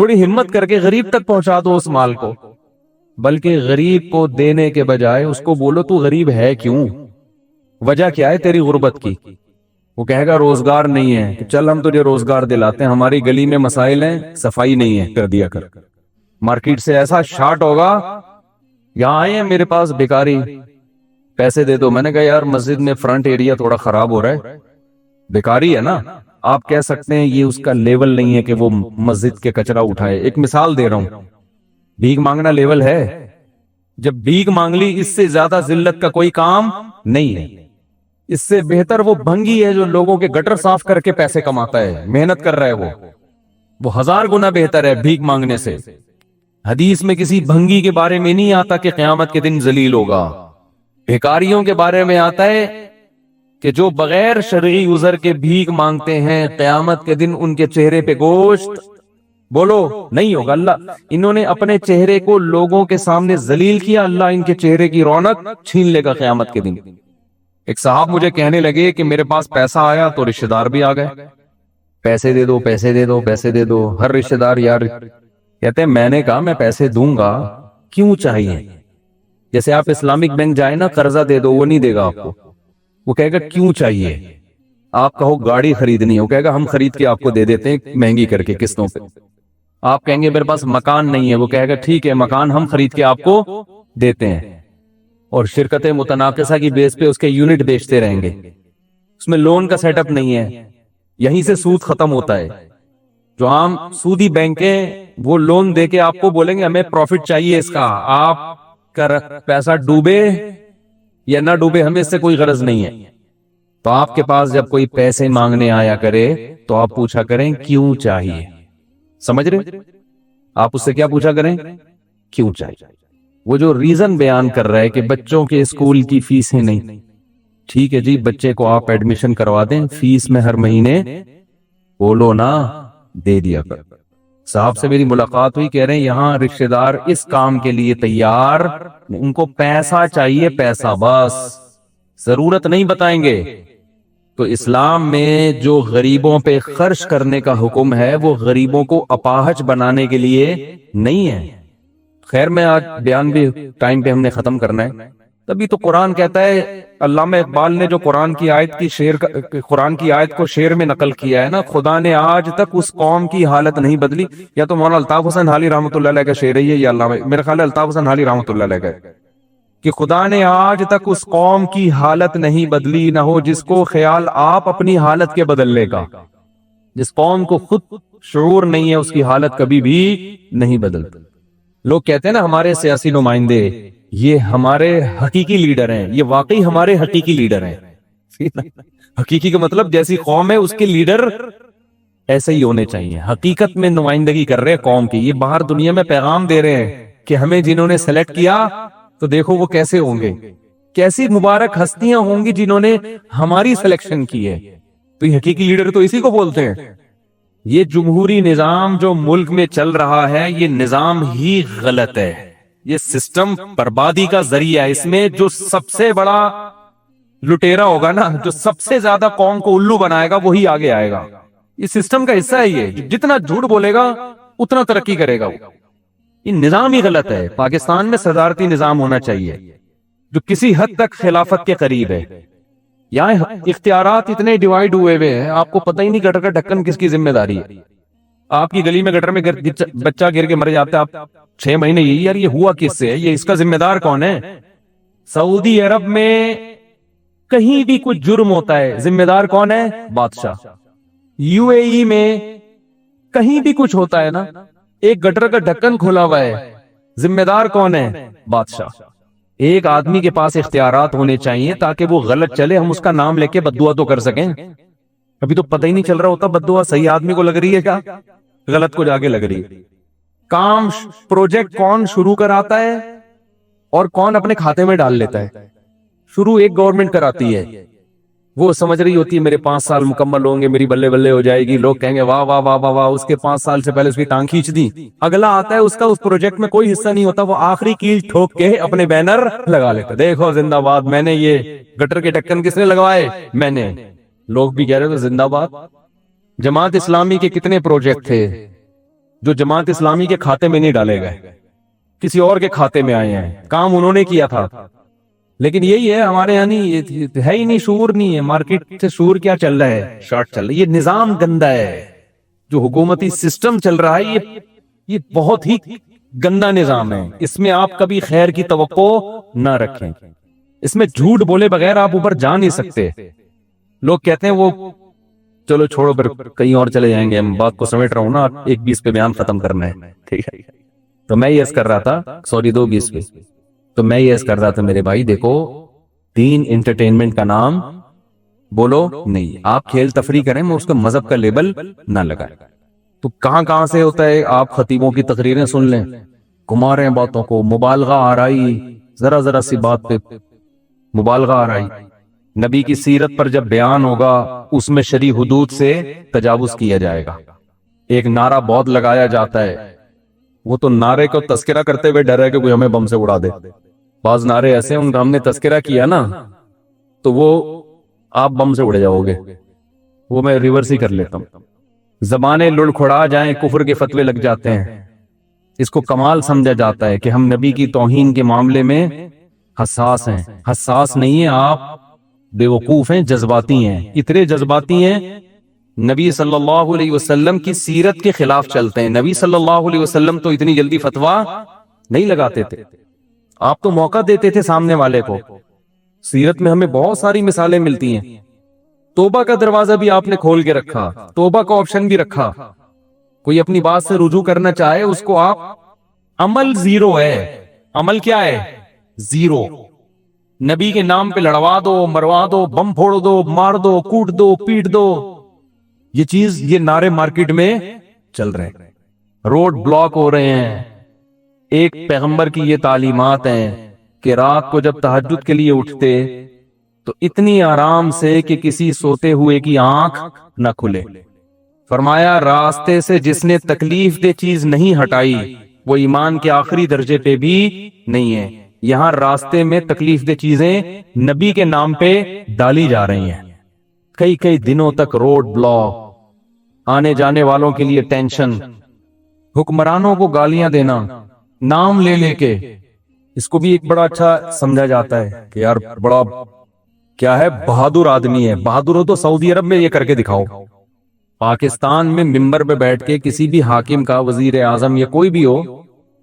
تھوڑی ہمت کر کے غریب تک پہنچا دو اس مال کو، بلکہ غریب کو دینے کے بجائے اس کو بولو تو غریب ہے کیوں، وجہ کیا ہے تیری غربت کی؟ وہ کہے گا روزگار نہیں ہے، کہ چل ہم تجھے روزگار دلاتے ہیں، ہماری گلی میں مسائل ہیں، صفائی نہیں ہے، کر دیا کر۔ مارکیٹ سے ایسا شارٹ ہوگا، یہاں آئے ہیں میرے پاس بیکاری، پیسے دے دو۔ میں نے کہا یار مسجد میں فرنٹ ایریا تھوڑا خراب ہو رہا ہے، بیکاری ہے نا، آپ کہہ سکتے ہیں یہ اس کا لیول نہیں ہے کہ وہ مسجد کے کچرا اٹھائے۔ ایک مثال دے رہا ہوں، بھیک مانگنا لیول ہے؟ جب بھیک مانگ لی، اس سے زیادہ ذلت کا کوئی کام نہیں ہے۔ اس سے بہتر وہ بھنگی ہے جو لوگوں کے گٹر صاف کر کے پیسے کماتا ہے، محنت کر رہا ہے، وہ 1000 گنا بہتر ہے بھیک مانگنے سے۔ حدیث میں کسی بھنگی کے بارے میں نہیں آتا کہ قیامت کے دن ذلیل ہوگا، بھیکاریوں کے بارے میں آتا ہے کہ جو بغیر شرعی عذر کے بھیک مانگتے ہیں، قیامت کے دن ان کے چہرے پہ گوشت بولو نہیں ہوگا۔ اللہ انہوں نے اپنے چہرے کو لوگوں کے سامنے ذلیل کیا، اللہ ان کے چہرے کی رونق چھین لے گا قیامت کے دن۔ ایک صاحب مجھے کہنے لگے کہ میرے پاس پیسہ آیا تو رشتہ دار بھی آ گئے، پیسے دے دو پیسے دے دو پیسے دے دو، ہر رشتہ دار یار کہتے ہیں۔ میں نے کہا میں پیسے دوں گا، کیوں چاہیے؟ جیسے آپ اسلامک بینک جائیں نا، قرضہ دے دو، وہ نہیں دے گا آپ کو، وہ کہے گا کیوں چاہیے؟ آپ کہو گاڑی خریدنی ہے، وہ کہے گا ہم خرید کے آپ کو دے دیتے ہیں مہنگی کر کے قسطوں پہ۔ آپ کہیں گے میرے پاس مکان نہیں ہے، وہ کہے گا ٹھیک ہے مکان ہم خرید کے آپ کو دیتے ہیں، اور شرکت متناقصہ کی بیس پہ اس کے یونٹ بیچتے رہیں گے۔ اس میں لون کا سیٹ اپ نہیں ہے، یہیں سے سود ختم ہوتا ہے۔ جو عام سودی بینکیں وہ لون دے کے آپ کو بولیں گے ہمیں پروفٹ چاہیے اس کا، آپ کا پیسہ ڈوبے یا نہ ڈوبے ہمیں اس سے کوئی غرض نہیں ہے۔ تو آپ کے پاس جب کوئی پیسے مانگنے آیا کرے تو آپ پوچھا کریں کیوں چاہیے، سمجھ رہے؟ آپ اس سے کیا پوچھا کریں؟ کیوں چاہیے۔ وہ جو ریزن بیان کر رہا ہے کہ بچوں کے اسکول کی فیسیں نہیں، ٹھیک ہے جی بچے کو آپ ایڈمیشن کروا دیں، فیس میں ہر مہینے بولو نا دے دیا کر۔ صاحب سے میری ملاقات ہوئی، کہہ رہے ہیں یہاں رشتہ دار اس کام کے لیے تیار، ان کو پیسہ چاہیے، پیسہ بس، ضرورت نہیں بتائیں گے۔ تو اسلام میں جو غریبوں پہ خرچ کرنے کا حکم ہے وہ غریبوں کو اپاہج بنانے کے لیے نہیں ہے۔ خیر میں آج بیان بھی ٹائم پہ ہم نے ختم کرنا ہے، تبھی تو قرآن کہتا ہے، علامہ اقبال نے جو قرآن کی آیت کو شعر میں نقل کیا ہے نا، خدا نے آج تک اس قوم کی حالت نہیں بدلی۔ یا تو مولانا الطاف حسین حالی رحمۃ اللہ علیہ کا شعر ہے یہ، یا علامہ میرا خیال ہے الطاف حسین حالی رحمۃ اللہ علیہ کا ہے کہ خدا نے آج تک اس قوم کی حالت نہیں بدلی، نہ ہو جس کو خیال آپ اپنی حالت کے بدلنے کا۔ جس قوم کو خود شعور نہیں ہے اس کی حالت کبھی بھی نہیں بدلتی۔ لوگ کہتے ہیں نا ہمارے سیاسی نمائندے یہ ہمارے حقیقی لیڈر ہیں، یہ واقعی ہمارے حقیقی لیڈر ہیں۔ حقیقی کا مطلب جیسی قوم ہے اس کے لیڈر ایسے ہی ہونے چاہیے، حقیقت میں نمائندگی کر رہے ہیں قوم کی۔ یہ باہر دنیا میں پیغام دے رہے ہیں کہ ہمیں جنہوں نے سلیکٹ کیا تو دیکھو وہ کیسے ہوں گے، کیسی مبارک ہستیاں ہوں گی جنہوں نے ہماری سلیکشن کی ہے۔ تو یہ حقیقی لیڈر تو اسی کو بولتے ہیں۔ یہ جمہوری نظام جو ملک میں چل رہا ہے یہ نظام ہی غلط ہے، یہ سسٹم بربادی کا ذریعہ ہے۔ اس میں جو سب سے بڑا لٹیرا ہوگا نا، جو سب سے زیادہ قوم کو الو بنائے گا وہی آگے آئے گا۔ اس سسٹم کا حصہ ہے یہ، جتنا جھوٹ بولے گا اتنا ترقی کرے گا۔ یہ نظام ہی غلط ہے۔ پاکستان میں صدارتی نظام ہونا چاہیے جو کسی حد تک خلافت کے قریب ہے۔ یہاں اختیارات اتنے ڈیوائیڈ ہوئے ہیں، آپ کو پتہ ہی نہیں گٹر کا ڈھکن کس کی ذمہ داری ہے۔ آپ کی گلی میں گٹر میں بچہ گر کے مر جاتا ہے، آپ 6 مہینے یار یہ ہوا کس سے ہے، یہ اس کا ذمہ دار کون ہے؟ سعودی عرب میں کہیں بھی کچھ جرم ہوتا ہے ذمہ دار کون ہے؟ بادشاہ۔ UAE میں کہیں بھی کچھ ہوتا ہے نا، ایک گٹر کا ڈھکن کھلا ہوا ہے، ذمہ دار کون ہے؟ بادشاہ۔ ایک آدمی کے پاس اختیارات ہونے چاہیے تاکہ وہ غلط چلے ہم اس کا نام لے کے بددعا تو کر سکیں۔ ابھی تو پتہ ہی نہیں چل رہا ہوتا بددعا صحیح آدمی کو لگ رہی ہے کیا غلط کو جا کے لگ رہی ہے۔ کام پروجیکٹ کون شروع کراتا ہے اور کون اپنے کھاتے میں ڈال لیتا ہے؟ شروع ایک گورنمنٹ کراتی ہے، وہ سمجھ رہی ہوتی ہے میرے 5 سال مکمل ہوں گے، میری بلے بلے ہو جائے گی، لوگ کہیں گے واہ واہ واہ واہ واہ، اس کے 5 سال سے پہلے اس کی ٹانگ کھینچ دی۔ اگلا آتا ہے اس کا اس پروجیکٹ میں کوئی حصہ نہیں ہوتا، وہ آخری کیل ٹھوک کے اپنے بینر لگا لیتا، دیکھو زندہ باد، میں نے یہ گٹر کے ڈھکن کس نے لگوائے؟ میں نے۔ لوگ بھی کہہ رہے تھے زندہ باد۔ جماعت اسلامی کے کتنے پروجیکٹ تھے؟ جو جماعت اسلامی کے کھاتے میں نہیں ڈالے گئے، کسی اور کے کھاتے میں آئے ہیں، کام انہوں نے کیا تھا. لیکن یہی ہے ہمارے یہاں نہیں ہے ہی نہیں، شعور نہیں ہے. مارکیٹ سے شعور کیا چل رہا ہے؟ شارٹ چل رہا ہے. یہ نظام گندا ہے، جو حکومتی سسٹم چل رہا ہے یہ بہت ہی گندا نظام ہے. اس میں آپ کبھی خیر کی توقع نہ رکھیں. اس میں جھوٹ بولے بغیر آپ اوپر جا نہیں سکتے. لوگ کہتے ہیں وہ چلو چھوڑو پھر کہیں اور چلے جائیں گے، ہم بات کو سمیٹ رہا ہوں نا، 1:20 پہ بیان ختم کرنا ہے. ٹھیک ہے، تو میں یہ کر رہا تھا، سوری 2:20 پہ، تو میں یہ کر رہا تھا میرے بھائی، دیکھو دین انٹرٹینمنٹ کا نام بولو نہیں، آپ کھیل تفریح کریں، میں اس کو مذہب کا لیبل نہ لگائیں. تو کہاں سے ہوتا ہے، آپ خطیبوں کی تقریریں سن لیں، گھما رہے ہیں باتوں کو، مبالغہ آرائی، ذرا سی بات پہ مبالغہ آرائی. نبی کی سیرت پر جب بیان ہوگا اس میں شرعی حدود سے تجاوز کیا جائے گا. ایک نعرہ بہت لگایا جاتا ہے، وہ تو نعرے کو تذکرہ کرتے ہوئے ڈر ہے کہ کوئی ہمیں بم سے اڑا دے. بعض نعرے ایسے ان کا ہم نے تذکرہ کیا نا تو وہ آپ بم سے اڑے جاؤ گے، وہ میں ریورس ہی کر لیتا ہوں. زبانیں لڑکھڑا جائیں، کفر کے فتوے لگ جاتے ہیں. اس کو کمال سمجھا جاتا ہے کہ ہم نبی کی توہین کے معاملے میں حساس ہیں. حساس نہیں ہیں آپ، بیوقوف ہیں، جذباتی ہیں. اتنے جذباتی ہیں، نبی صلی اللہ علیہ وسلم کی سیرت کے خلاف چلتے ہیں. نبی صلی اللہ علیہ وسلم تو اتنی جلدی فتویٰ نہیں لگاتے تھے، آپ تو موقع دیتے تھے سامنے والے کو. سیرت میں ہمیں بہت ساری مثالیں ملتی ہیں. توبہ کا دروازہ بھی آپ نے کھول کے رکھا، توبہ کا آپشن بھی رکھا. کوئی اپنی بات سے رجوع کرنا چاہے اس کو آپ، عمل زیرو ہے. عمل کیا ہے؟ زیرو. نبی کے نام پہ لڑوا دو، مروا دو، بم پھوڑ دو، مار دو، کوٹ دو، پیٹ دو. یہ چیز، یہ نعرے مارکیٹ میں چل رہے ہیں، روڈ بلاک ہو رہے ہیں. ایک پیغمبر کی یہ تعلیمات ہیں کہ رات کو جب تہجد کے لیے اٹھتے تو اتنی آرام سے کہ کسی سوتے ہوئے کی آنکھ نہ کھلے. فرمایا راستے سے جس نے تکلیف دہ چیز نہیں ہٹائی وہ ایمان کے آخری درجے پہ بھی نہیں ہے. یہاں راستے میں تکلیف دہ چیزیں نبی کے نام پہ ڈالی جا رہی ہیں. کئی دنوں تک روڈ بلاک، آنے جانے والوں کے لیے ٹینشن، حکمرانوں کو گالیاں دینا نام لے لے کے. اس کو بھی ایک بڑا اچھا سمجھا جاتا ہے کہ یار بڑا کیا ہے، بہادر آدمی ہے. بہادر ہو تو سعودی عرب میں یہ کر کے دکھاؤ. پاکستان میں ممبر پہ بیٹھ کے کسی بھی حاکم کا، وزیر اعظم یا کوئی بھی ہو،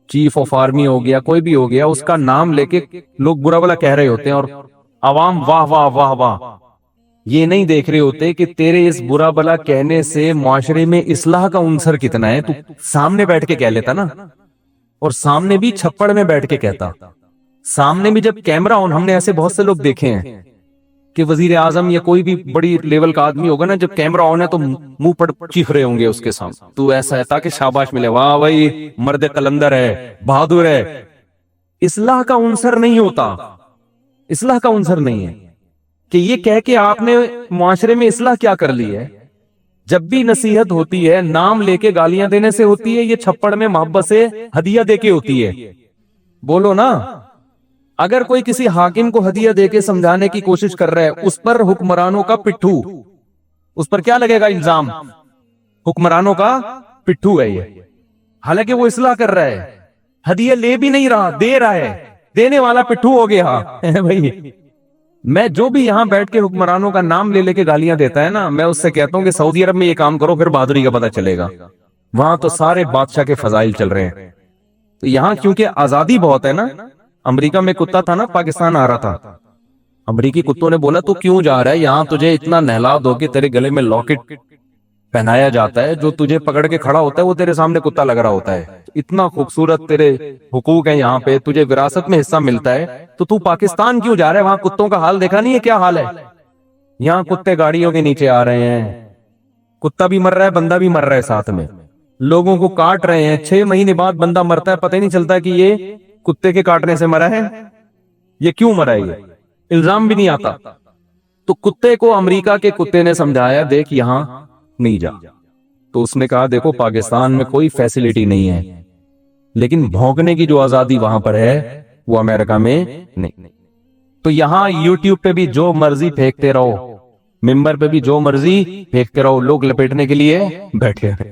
چیف آف آرمی ہو گیا، کوئی بھی ہو گیا، اس کا نام لے کے لوگ برا بلا کہہ رہے ہوتے ہیں اور عوام واہ واہ واہ واہ. یہ نہیں دیکھ رہے ہوتے کہ تیرے اس برا بلا کہنے سے معاشرے میں اصلاح کا عنصر کتنا ہے. تو سامنے بیٹھ کے کہہ لیتا نا، اور سامنے بھی چھپڑ میں بیٹھ کے کہتا. سامنے بھی جب کیمرہ آن، ہم نے ایسے بہت سے لوگ دیکھے ہیں کہ وزیر اعظم یا کوئی بھی بڑی لیول کا آدمی ہوگا نا، جب کیمرہ آن ہے تو منہ پر چیخ رہے ہوں گے اس کے سامنے. تو ایسا ہے تاکہ شاباش ملے، واہ بھائی مرد قلندر ہے، بہادر ہے. اصلاح کا عنصر نہیں ہوتا، اصلاح کا عنصر نہیں ہے کہ یہ کہہ کے آپ نے معاشرے میں اصلاح کیا کر لی ہے. جب بھی نصیحت ہوتی ہے نام لے کے گالیاں دینے سے ہوتی ہے، یہ چھپڑ میں محبت سے ہدیہ دے کے ہوتی ہے. بولو نا، اگر کوئی کسی حاکم کو ہدیہ دے کے سمجھانے کی کوشش کر رہا ہے، اس پر حکمرانوں کا پٹھو، اس پر کیا لگے گا الزام؟ حکمرانوں کا پٹھو ہے یہ. حالانکہ وہ اصلاح کر رہا ہے، ہدیہ لے بھی نہیں رہا، دے رہا ہے. دینے والا پٹھو ہو گیا. بھائی میں جو بھی یہاں بیٹھ کے حکمرانوں کا نام لے لے کے گالیاں دیتا ہے نا، میں اس سے کہتا ہوں کہ سعودی عرب میں یہ کام کرو، پھر بہادری کا پتہ چلے گا. وہاں تو سارے بادشاہ کے فضائل چل رہے ہیں. تو یہاں کیونکہ آزادی بہت ہے نا. امریکہ میں کتا تھا نا، پاکستان آ رہا تھا، امریکی کتوں نے بولا تو کیوں جا رہا ہے یہاں، تجھے اتنا نہلا دو کہ تیرے گلے میں لاکٹ پہنایا جاتا ہے، جو تجھے پکڑ کے کھڑا ہوتا ہے وہ تیرے سامنے کتا لگ رہا ہوتا ہے. اتنا خوبصورت تیرے حقوق ہیں یہاں پہ، تجھے وراثت میں حصہ ملتا ہے، تو پاکستان کیوں جا رہا ہے؟ وہاں کتوں کا حال دیکھا نہیں ہے کیا حال ہے؟ یہاں کتے گاڑیوں کے نیچے آ رہے ہیں، کتا بھی مر رہا ہے، بندہ بھی مر رہا ہے ساتھ میں، لوگوں کو کاٹ رہے ہیں. 6 مہینے بعد بندہ مرتا ہے، پتہ ہی نہیں چلتا کہ یہ کتے کے کاٹنے سے مرا ہے، یہ کیوں مرا ہے، یہ الزام بھی نہیں آتا. تو کتے کو امریکہ کے کتے نے سمجھایا دیکھ یہاں نہیں جا. تو اس نے کہا دیکھو پاکستان میں کوئی فیسلٹی نہیں ہے، لیکن بھونکنے کی جو آزادی وہاں پر ہے وہ امریکہ میں نہیں. تو یہاں یوٹیوب پہ بھی جو مرضی پھینکتے رہو، ممبر پہ بھی جو مرضی پھینکتے رہو، لوگ لپیٹنے کے لیے بیٹھے ہیں.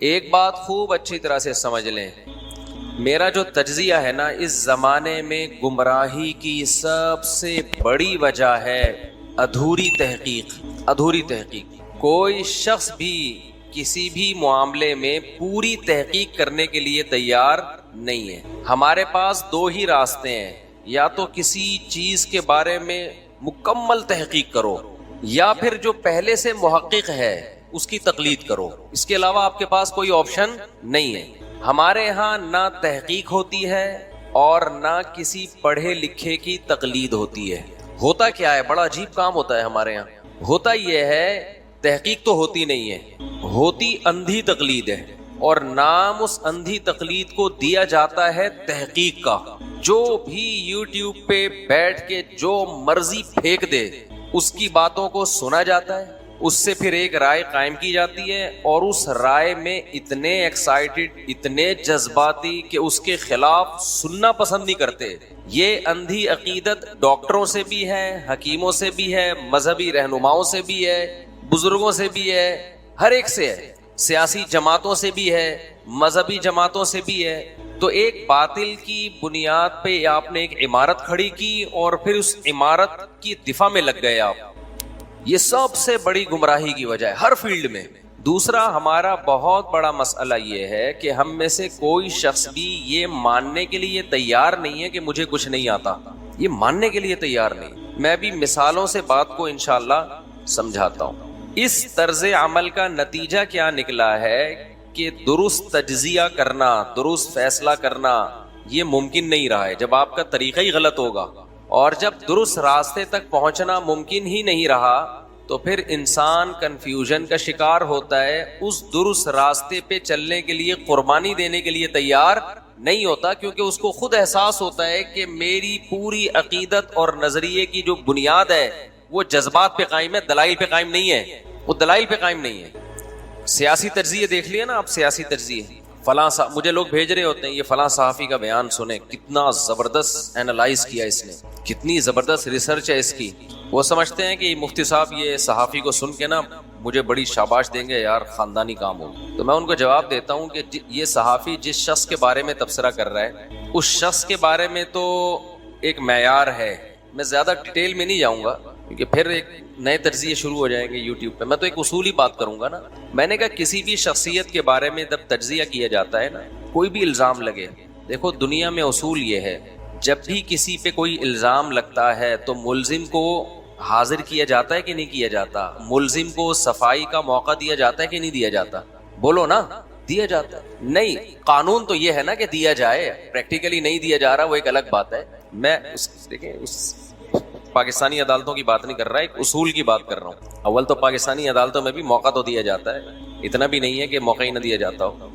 ایک بات خوب اچھی طرح سے سمجھ لیں، میرا جو تجزیہ ہے نا، اس زمانے میں گمراہی کی سب سے بڑی وجہ ہے ادھوری تحقیق۔ ادھوری تحقیق۔ کوئی شخص بھی کسی بھی معاملے میں پوری تحقیق کرنے کے لیے تیار نہیں ہے۔ ہمارے پاس دو ہی راستے ہیں، یا تو کسی چیز کے بارے میں مکمل تحقیق کرو، یا پھر جو پہلے سے محقق ہے اس کی تقلید کرو۔ اس کے علاوہ آپ کے پاس کوئی آپشن نہیں ہے۔ ہمارے ہاں نہ تحقیق ہوتی ہے اور نہ کسی پڑھے لکھے کی تقلید ہوتی ہے۔ ہوتا کیا ہے؟ بڑا عجیب کام ہوتا ہے ہمارے ہاں۔ ہوتا یہ ہے، تحقیق تو ہوتی نہیں ہے، ہوتی اندھی تقلید ہے، اور نام اس اندھی تقلید کو دیا جاتا ہے تحقیق کا۔ جو بھی یوٹیوب پہ بیٹھ کے جو مرضی پھینک دے، اس کی باتوں کو سنا جاتا ہے، اس سے پھر ایک رائے قائم کی جاتی ہے، اور اس رائے میں اتنے ایکسائٹڈ، اتنے جذباتی کہ اس کے خلاف سننا پسند نہیں کرتے۔ یہ اندھی عقیدت ڈاکٹروں سے بھی ہے، حکیموں سے بھی ہے، مذہبی رہنماؤں سے بھی ہے، بزرگوں سے بھی ہے، ہر ایک سے ہے، سیاسی جماعتوں سے بھی ہے، مذہبی جماعتوں سے بھی ہے۔ تو ایک باطل کی بنیاد پہ آپ نے ایک عمارت کھڑی کی، اور پھر اس عمارت کی دفاع میں لگ گئے آپ۔ یہ سب سے بڑی گمراہی کی وجہ ہے ہر فیلڈ میں۔ دوسرا، ہمارا بہت بڑا مسئلہ یہ ہے کہ ہم میں سے کوئی شخص بھی یہ ماننے کے لیے تیار نہیں ہے کہ مجھے کچھ نہیں آتا۔ یہ ماننے کے لیے تیار نہیں۔ میں بھی مثالوں سے بات کو انشاءاللہ سمجھاتا ہوں۔ اس طرز عمل کا نتیجہ کیا نکلا ہے کہ درست تجزیہ کرنا، درست فیصلہ کرنا یہ ممکن نہیں رہا ہے جب آپ کا طریقہ ہی غلط ہوگا، اور جب درست راستے تک پہنچنا ممکن ہی نہیں رہا تو پھر انسان کنفیوژن کا شکار ہوتا ہے، اس درست راستے پہ چلنے کے لیے قربانی دینے کے لیے تیار نہیں ہوتا، کیونکہ اس کو خود احساس ہوتا ہے کہ میری پوری عقیدت اور نظریے کی جو بنیاد ہے وہ جذبات پہ قائم ہے، دلائل پہ قائم نہیں ہے۔ وہ دلائل پہ قائم نہیں ہے۔ سیاسی تجزیے دیکھ لیے نا آپ، سیاسی تجزیے، فلاں مجھے لوگ بھیج رہے ہوتے ہیں یہ فلاں صحافی کا بیان سنیں، کتنا زبردست اینالائز کیا اس نے، کتنی زبردست ریسرچ ہے اس کی۔ وہ سمجھتے ہیں کہ مفتی صاحب یہ صحافی کو سن کے نا مجھے بڑی شاباش دیں گے، یار خاندانی کام ہو۔ تو میں ان کو جواب دیتا ہوں کہ یہ صحافی جس شخص کے بارے میں تبصرہ کر رہا ہے، اس شخص کے بارے میں تو ایک معیار ہے۔ میں زیادہ ڈیٹیل میں نہیں جاؤں گا کیونکہ پھر ایک نئے تجزیے شروع ہو جائیں گے یوٹیوب پہ۔ میں تو ایک اصولی بات کروں گا نا۔ میں نے کہا کسی بھی شخصیت کے بارے میں جب تجزیہ کیا جاتا ہے نا، کوئی بھی الزام لگے، دیکھو دنیا میں اصول یہ ہے، جب بھی کسی پہ کوئی الزام لگتا ہے تو ملزم کو حاضر کیا جاتا ہے کہ نہیں کیا جاتا؟ ملزم کو صفائی کا موقع دیا جاتا ہے کہ نہیں دیا جاتا؟ بولو نا، دیا جاتا ہے۔ نہیں، قانون تو یہ ہے نا کہ دیا جائے، پریکٹیکلی نہیں دیا جا رہا وہ ایک الگ بات ہے۔ میں دیکھیں اس پاکستانی عدالتوں کی بات نہیں کر رہا، ایک اصول کی بات کر رہا ہوں۔ اول تو پاکستانی عدالتوں میں بھی موقع تو دیا جاتا ہے، اتنا بھی نہیں ہے کہ موقع ہی نہ دیا جاتا ہو۔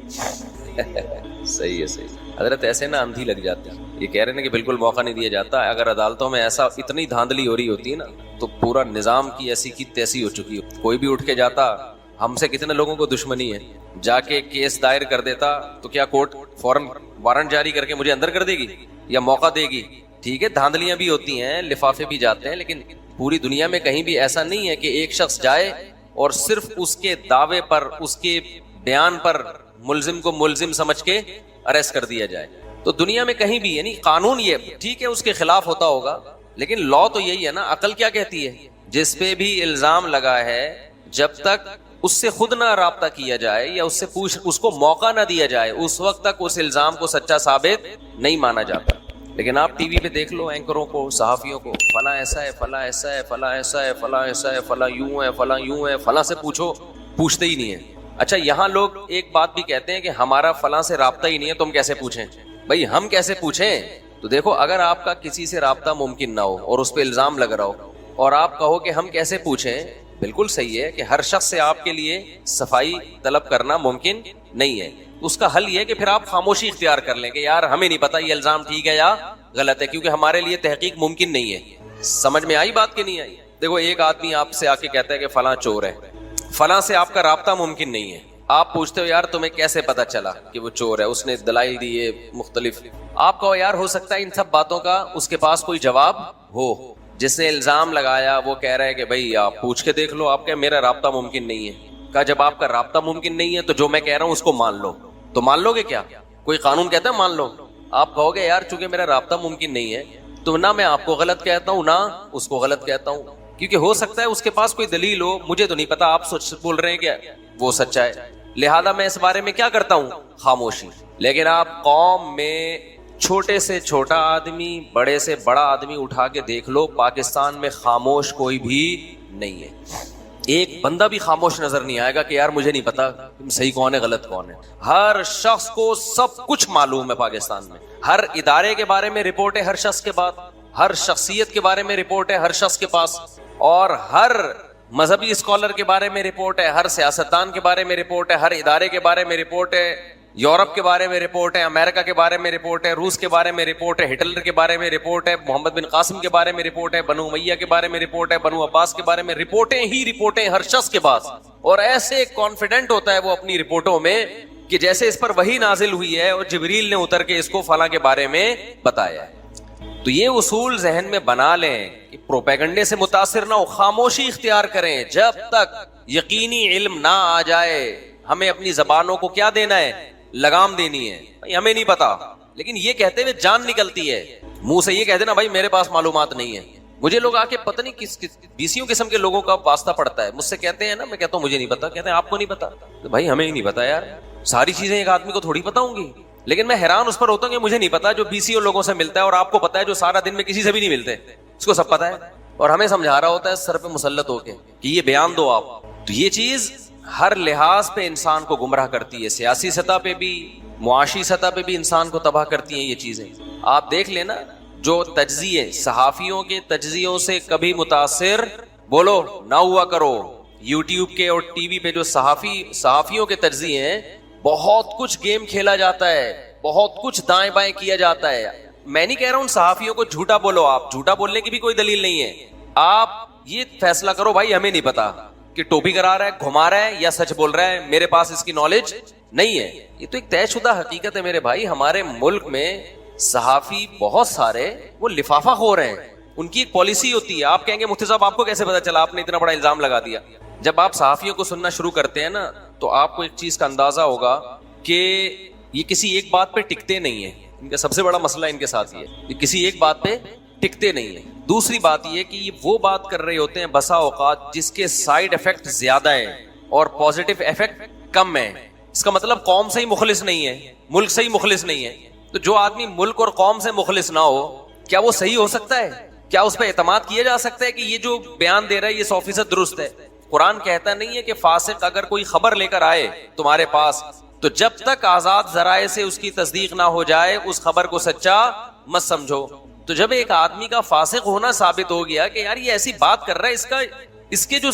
صحیح ہے، صحیح۔ حضرت ایسے نا اندھی لگ جاتی ہے، یہ کہہ رہے ہیں کہ بالکل موقع نہیں دیا جاتا۔ اگر عدالتوں میں ایسا اتنی دھاندلی ہو رہی ہوتی ہے نا تو پورا نظام کی ایسی کی تیسی ہو چکی ہے۔ کوئی بھی اٹھ کے جاتا، ہم سے کتنے لوگوں کو دشمنی ہے، جا کے کیس دائر کر دیتا تو کیا کورٹ فوراً وارنٹ جاری کر کے مجھے اندر کر دے گی یا موقع دے گی؟ ٹھیک ہے، دھاندلیاں بھی ہوتی ہیں، لفافے بھی جاتے ہیں، لیکن پوری دنیا میں کہیں بھی ایسا نہیں ہے کہ ایک شخص جائے اور صرف اس کے دعوے پر، اس کے بیان پر ملزم کو ملزم سمجھ کے اریسٹ کر دیا جائے۔ تو دنیا میں کہیں بھی، یعنی قانون یہ ٹھیک ہے اس کے خلاف ہوتا ہوگا، لیکن لا تو یہی ہے نا۔ عقل کیا کہتی ہے؟ جس پہ بھی الزام لگا ہے جب تک اس سے خود نہ رابطہ کیا جائے یا اس سے اس کو موقع نہ دیا جائے، اس وقت تک اس الزام کو سچا ثابت نہیں مانا جاتا۔ لیکن آپ ٹی وی پہ دیکھ لو اینکروں کو، صحافیوں کو، فلاں ایسا ہے، فلاں ایسا ہے، فلاں ایسا ہے، فلاں ایسا ہے، فلاں یوں ہے، فلاں یوں ہے، فلاں سے پوچھو، پوچھتے ہی نہیں ہے۔ اچھا، یہاں لوگ ایک بات بھی کہتے ہیں کہ ہمارا فلاں سے رابطہ ہی نہیں ہے، تم کیسے پوچھیں؟ بھائی ہم کیسے پوچھیں؟ تو دیکھو، اگر آپ کا کسی سے رابطہ ممکن نہ ہو اور اس پہ الزام لگ رہا ہو اور آپ کہو کہ ہم کیسے پوچھیں، بالکل صحیح ہے کہ ہر شخص سے آپ کے لیے صفائی طلب کرنا ممکن نہیں ہے۔ اس کا حل یہ ہے کہ پھر آپ خاموشی اختیار کر لیں کہ یار ہمیں نہیں پتا یہ الزام ٹھیک ہے یا غلط ہے، کیونکہ ہمارے لیے تحقیق ممکن نہیں ہے۔ سمجھ میں آئی بات کہ نہیں آئی؟ دیکھو، ایک آدمی آپ سے آ کے کہتا ہے کہ فلاں چور ہے، فلاں سے آپ کا رابطہ ممکن نہیں ہے، آپ پوچھتے ہو یار تمہیں کیسے پتا چلا کہ وہ چور ہے، اس نے دلائل دیے مختلف، آپ کہو یار ہو سکتا ہے ان سب باتوں کا اس کے پاس کوئی جواب ہو۔ جس نے الزام لگایا وہ کہہ رہا ہے کہ بھائی آپ پوچھ کے دیکھ لو، آپ کہ میرا رابطہ ممکن نہیں ہے۔ کہا جب آپ کا رابطہ ممکن نہیں ہے تو جو میں کہہ رہا ہوں اس کو مان لو. تو مان لو گے کیا؟ کوئی قانون کہتا ہے مان لو؟ آپ کہو گے یار چونکہ میرا رابطہ ممکن نہیں ہے تو نہ میں آپ کو غلط کہتا ہوں نہ اس کو غلط کہتا ہوں, کیونکہ ہو سکتا ہے اس کے پاس کوئی دلیل ہو, مجھے تو نہیں پتا آپ سچ بول رہے ہیں کیا وہ سچا ہے, لہذا میں اس بارے میں کیا کرتا ہوں, خاموشی. لیکن آپ قوم میں چھوٹے سے چھوٹا آدمی, بڑے سے بڑا آدمی اٹھا کے دیکھ لو, پاکستان میں خاموش کوئی بھی نہیں ہے. ایک بندہ بھی خاموش نظر نہیں آئے گا کہ یار مجھے نہیں پتا صحیح کون ہے غلط کون ہے. ہر شخص کو سب کچھ معلوم ہے پاکستان میں, ہر ادارے کے بارے میں رپورٹ ہے ہر شخص کے پاس, ہر شخصیت کے بارے میں رپورٹ ہے ہر شخص کے پاس, اور ہر مذہبی اسکالر کے بارے میں رپورٹ ہے, ہر سیاستدان کے بارے میں رپورٹ ہے, ہر ادارے کے بارے میں رپورٹ ہے, یورپ کے بارے میں رپورٹ ہے, امریکہ کے بارے میں رپورٹ ہے, روس کے بارے میں رپورٹ ہے, ہٹلر کے بارے میں رپورٹ ہے, محمد بن قاسم کے بارے میں رپورٹ ہے, بنو امیہ کے بارے میں رپورٹ ہے, بنو عباس کے بارے میں رپورٹیں ہی رپورٹیں ہر شخص کے پاس. اور ایسے کانفیڈنٹ ہوتا ہے وہ اپنی رپورٹوں میں کہ جیسے اس پر وحی نازل ہوئی ہے اور جبریل نے اتر کے اس کو فلاں کے بارے میں بتایا ہے. تو یہ اصول ذہن میں بنا لیں کہ پروپیگنڈے سے متاثر نہ ہو, خاموشی اختیار کریں جب تک یقینی علم نہ آ جائے. ہمیں اپنی زبانوں کو کیا دینا ہے, لگام دینی ہے. بھائی ہمیں نہیں پتا, لیکن یہ کہتے ہوئے جان نکلتی ہے منہ سے, یہ کہتے نا بھائی میرے پاس معلومات نہیں ہے. مجھے لوگ آ کے پتہ نہیں کس بیسیوں قسم کے لوگوں کا واسطہ پڑتا ہے, مجھ سے کہتے ہیں نا, میں کہتا ہوں مجھے نہیں پتا, کہتے ہیں آپ کو نہیں پتا. تو بھائی ہمیں ہی نہیں پتا یار, ساری چیزیں ایک آدمی کو تھوڑی پتا ہوں گی. لیکن میں حیران اس پر ہوتا ہوں کہ مجھے نہیں پتا جو بیسیوں لوگوں سے ملتا ہے, اور آپ کو پتا ہے جو سارا دن میں کسی سے بھی نہیں ملتے, اس کو سب پتا ہے, اور ہمیں سمجھا رہا ہوتا ہے سر پہ مسلط ہو کے کہ یہ بیان دو آپ. تو یہ چیز ہر لحاظ پہ انسان کو گمراہ کرتی ہے, سیاسی سطح پہ بھی, معاشی سطح پہ بھی انسان کو تباہ کرتی ہیں یہ چیزیں. آپ دیکھ لینا جو تجزیے, صحافیوں کے تجزیوں سے کبھی متاثر بولو نہ ہوا کرو. یوٹیوب کے اور ٹی وی پہ جو صحافیوں کے تجزیے ہیں, بہت کچھ گیم کھیلا جاتا ہے, بہت کچھ دائیں بائیں کیا جاتا ہے. میں نہیں کہہ رہا ہوں ان صحافیوں کو جھوٹا بولو, آپ جھوٹا بولنے کی بھی کوئی دلیل نہیں ہے. آپ یہ فیصلہ کرو بھائی ہمیں نہیں پتا کہ ٹوپی کرا رہا ہے, گھما رہا ہے یا سچ بول رہا ہے, میرے پاس اس کی نالج نہیں ہے. یہ تو ایک طے شدہ حقیقت ہے میرے بھائی. ہمارے ملک میں صحافی بہت سارے وہ لفافہ خور ہیں, ان کی ایک پالیسی ہوتی ہے. آپ کہیں گے مفتی صاحب آپ کو کیسے پتا چلا, آپ نے اتنا بڑا الزام لگا دیا. جب آپ صحافیوں کو سننا شروع کرتے ہیں نا تو آپ کو ایک چیز کا اندازہ ہوگا کہ یہ کسی ایک بات پہ ٹکتے نہیں ہیں. ان کا سب سے بڑا مسئلہ ان کے ساتھ یہ کسی ایک بات پہ ٹکتے نہیں ہیں. دوسری بات یہ کہ یہ وہ بات کر رہے ہوتے ہیں بسا اوقات جس کے سائیڈ ایفیکٹ زیادہ ہیں اور پازیٹیو ایفیکٹ کم ہیں. اس کا مطلب قوم سے ہی مخلص نہیں ہے, ملک سے ہی مخلص نہیں ہے. تو جو آدمی ملک اور قوم سے مخلص نہ ہو, کیا وہ صحیح ہو سکتا ہے؟ کیا اس پہ اعتماد کیا جا سکتا ہے کہ یہ جو بیان دے رہا ہے یہ 100% درست ہے؟ قرآن کہتا نہیں ہے کہ فاسق اگر کوئی خبر لے کر آئے تمہارے پاس تو جب تک آزاد ذرائع سے اس کی تصدیق نہ ہو جائے اس خبر کو سچا مت سمجھو. تو جب ایک آدمی کا فاسق ہونا ثابت ہو گیا کہ یار یہ ایسی بات کر رہا ہے, اس کے جو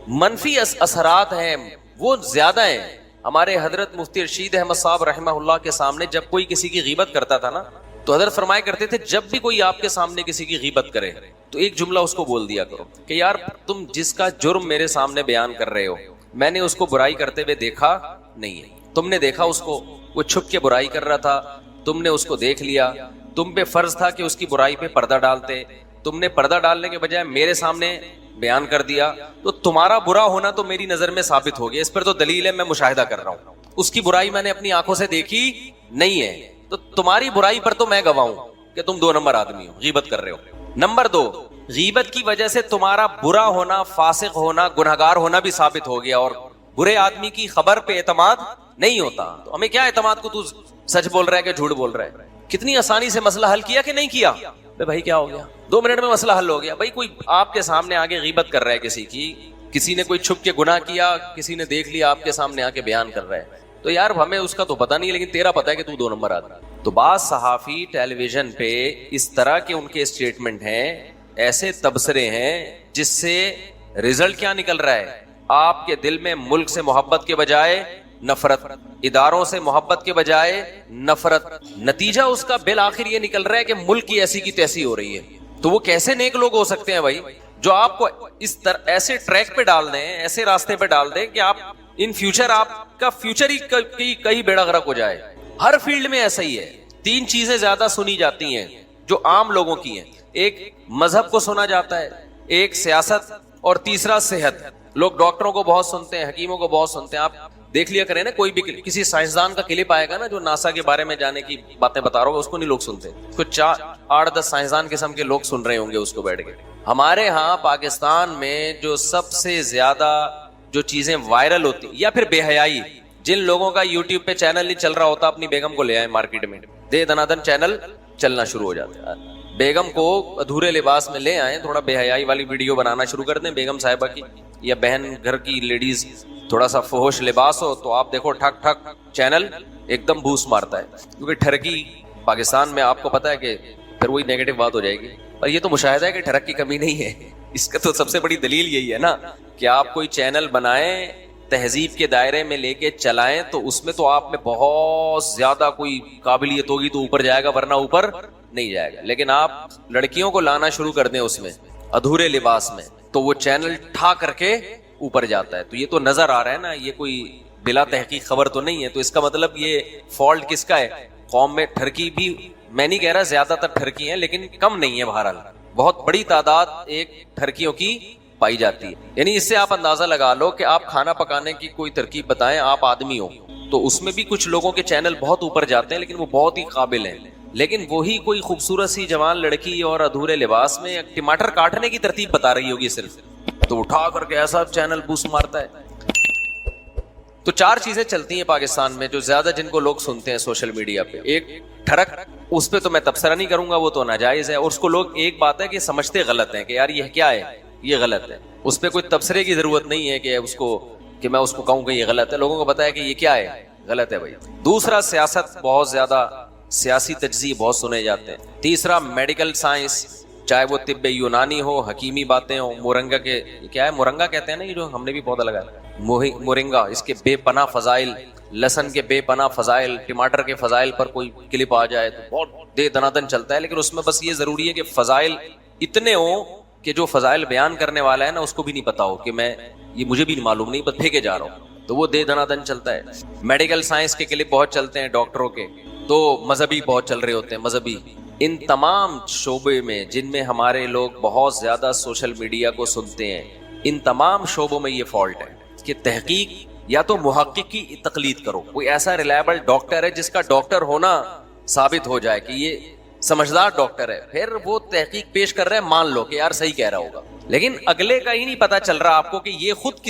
منفی اثرات ہیں وہ زیادہ ہیں. ہمارے حضرت مفتی رشید احمد صاحب رحمہ اللہ کے سامنے جب کوئی کسی کی غیبت کرتا تھا نا تو حضرت فرمایا کرتے تھے جب بھی کوئی آپ کے سامنے کسی کی غیبت کرے تو ایک جملہ اس کو بول دیا کرو کہ یار تم جس کا جرم میرے سامنے بیان کر رہے ہو میں نے اس کو برائی کرتے ہوئے دیکھا نہیں ہے. تم نے دیکھا اس کو, وہ چھپ کے برائی کر رہا تھا, تم نے اس کو دیکھ لیا, تم پہ فرض تھا کہ اس کی برائی پہ پردہ ڈالتے, تم نے پردہ ڈالنے کے بجائے میرے سامنے بیان کر دیا, تو تمہارا برا ہونا تو میری نظر میں ثابت ہو گیا. اس پر تو دلیل ہے, میں مشاہدہ کر رہا ہوں, اس کی برائی میں نے اپنی آنکھوں سے دیکھی نہیں ہے, تو تمہاری برائی پر تو میں گواہ ہوں کہ تم 2 نمبر آدمی ہو, غیبت کر رہے ہو. نمبر 2, غیبت کی وجہ سے تمہارا برا ہونا, فاسق ہونا, گنہگار ہونا بھی ثابت ہو گیا, اور برے آدمی کی خبر پہ اعتماد نہیں ہوتا. تو ہمیں کیا اعتماد کو تو سچ بول رہا ہے کہ جھوٹ بول رہا ہے. کتنی آسانی سے مسئلہ حل کیا کہ نہیں کیا. بھائی کیا ہو گیا, 2 منٹ میں مسئلہ حل ہو گیا. بھائی کوئی آپ کے سامنے آگے غیبت کر رہا ہے کسی کی, کسی نے کوئی چھپ کے گناہ کیا, کسی نے دیکھ لیا آپ کے سامنے آ کے بیان کر رہا ہے, تو یار ہمیں اس کا تو پتہ نہیں لیکن تیرا پتہ ہے کہ تو 2 نمبر آدمی. تو بعض صحافی ٹیلی ویژن پہ اس طرح کے ان کے اسٹیٹمنٹ ہیں, ایسے تبصرے ہیں جس سے رزلٹ کیا نکل رہا ہے, آپ کے دل میں ملک سے محبت کے بجائے نفرت, اداروں سے محبت کے بجائے نفرت. نتیجہ اس کا بالآخر یہ نکل رہا ہے کہ ملک کی ایسی کی تیسی ہو رہی ہے. تو وہ کیسے نیک لوگ ہو سکتے ہیں بھائی جو آپ کو اس طرح ایسے ٹریک پہ ڈال دیں, ایسے راستے پہ ڈال دیں کہ آپ ان فیوچر آپ کا فیوچر ہی کئی بیڑا غرق ہو جائے. ہر فیلڈ میں ایسا ہی ہے. 3 چیزیں زیادہ سنی جاتی ہیں جو عام لوگوں کی ہیں, ایک مذہب کو سنا جاتا ہے, ایک سیاست, اور تیسرا صحت. لوگ ڈاکٹروں کو بہت سنتے ہیں, حکیموں کو بہت سنتے ہیں. آپ دیکھ لیا کریں نا, کوئی بھی کسی سائنسدان کا کلپ آئے گا نا جو ناسا کے بارے میں جانے کی باتیں بتا رہا ہوگا, اس کو نہیں لوگ سنتے. کچھ 8-10 سائنسدان قسم کے لوگ سن رہے ہوں گے اس کو بیٹھ کے. ہمارے ہاں پاکستان میں جو سب سے زیادہ جو چیزیں وائرل ہوتی یا پھر بے حیائی, جن لوگوں کا یوٹیوب پہ چینل نہیں چل رہا ہوتا, اپنی بیگم کو لے آئے مارکیٹ میں, دے دنادن چینل چلنا شروع ہو جاتا ہے. بیگم کو ادھورے لباس میں لے آئیں, تھوڑا بے حیائی والی ویڈیو بنانا شروع کر دیں بیگم صاحبہ کی, یا بہن گھر کی لیڈیز تھوڑا سا فحش لباس ہو تو آپ دیکھو ٹھک ٹھک چینل ایک دم بوس مارتا ہے. کیونکہ ٹھرکی پاکستان میں آپ کو پتا ہے کہ پھر وہی نیگیٹو بات ہو جائے گی, اور یہ تو مشاہدہ ہے کہ ٹھرک کی کمی نہیں ہے. اس کا تو سب سے بڑی دلیل یہی ہے نا کہ آپ کوئی چینل بنائیں, تہذیب کے دائرے میں لے کے چلائیں, تو اس میں تو آپ میں بہت زیادہ کوئی قابلیت ہوگی تو اوپر جائے گا, ورنہ اوپر نہیں جائے گا. لیکن آپ لڑکیوں کو لانا شروع کر دیں اس میں ادھورے لباس میں, تو وہ چینل ٹھا کر کے اوپر جاتا ہے. تو یہ تو نظر آ رہا ہے نا, یہ کوئی بلا تحقیق خبر تو نہیں ہے. تو اس کا مطلب یہ فالٹ کس کا ہے؟ قوم میں ٹھرکی بھی, میں نہیں کہہ رہا زیادہ تر ٹھرکی ہیں, لیکن کم نہیں ہے. بہرحال بہت بڑی تعداد ایک ٹھرکیوں کی پائی جاتی ہے. یعنی اس سے آپ اندازہ لگا لو کہ آپ کھانا پکانے کی کوئی ترکیب بتائیں, آپ آدمی ہو تو اس میں بھی کچھ لوگوں کے چینل بہت اوپر جاتے ہیں, لیکن وہ بہت ہی قابل ہیں. لیکن وہی کوئی خوبصورت سی جوان لڑکی اور ادھورے لباس میں ٹماٹر کاٹنے کی ترتیب بتا رہی ہوگی صرف, تو اٹھا کر کے ایسا چینل بوس مارتا ہے. تو 4 چیزیں چلتی ہیں پاکستان میں جو زیادہ جن کو لوگ سنتے ہیں سوشل میڈیا پہ. ایک ٹھڑک, اس پہ تو میں تبصرہ نہیں کروں گا, وہ تو ناجائز ہے, اور اس کو لوگ ایک بات ہے کہ سمجھتے غلط ہیں کہ یار یہ کیا ہے, یہ غلط ہے. اس پہ کوئی تبصرے کی ضرورت نہیں ہے کہ اس کو کہ میں اس کو کہوں کہ یہ غلط ہے. لوگوں کو پتا ہے کہ یہ کیا ہے, غلط ہے بھائی. دوسرا سیاست, بہت زیادہ سیاسی تجزیے بہت سنے جاتے ہیں. تیسرا میڈیکل سائنس, چاہے وہ طب یونانی ہو, حکیمی باتیں ہو, مورنگا کے کیا ہے, مورنگا کہتے ہیں نا یہ جو ہم نے بھی پودا لگایا, مورنگا, اس کے بے پناہ فضائل, لہسن کے بے پناہ فضائل, ٹماٹر کے فضائل پر کوئی کلپ آ جائے تو بہت دے دنادن چلتا ہے. لیکن اس میں بس یہ ضروری ہے کہ فضائل اتنے ہوں کہ جو فضائل بیان کرنے والا ہے نا اس کو بھی نہیں پتا ہو کہ میں یہ مجھے بھی معلوم نہیں, بس پھینکے جا رہا ہوں, تو وہ دے دنادن چلتا ہے. میڈیکل سائنس کے کلپ بہت چلتے ہیں ڈاکٹروں کے, تو مذہبی بہت چل رہے ہوتے ہیں, مذہبی. ان تمام شعبے میں جن میں ہمارے لوگ بہت زیادہ سوشل میڈیا کو سنتے ہیں, ان تمام شعبوں میں یہ فالٹ ہے کہ تحقیق یا تو محقق کی تقلید کرو, کوئی ایسا ریلائبل ڈاکٹر ہے جس کا ڈاکٹر ہونا ثابت ہو جائے کہ یہ سمجھدار ڈاکٹر ہے, پھر وہ تحقیق پیش کر رہے ہیں, مان لو کہ یار صحیح کہہ رہا ہوگا. لیکن اگلے کا ہی نہیں پتا چل رہا آپ کو کہ یہ خود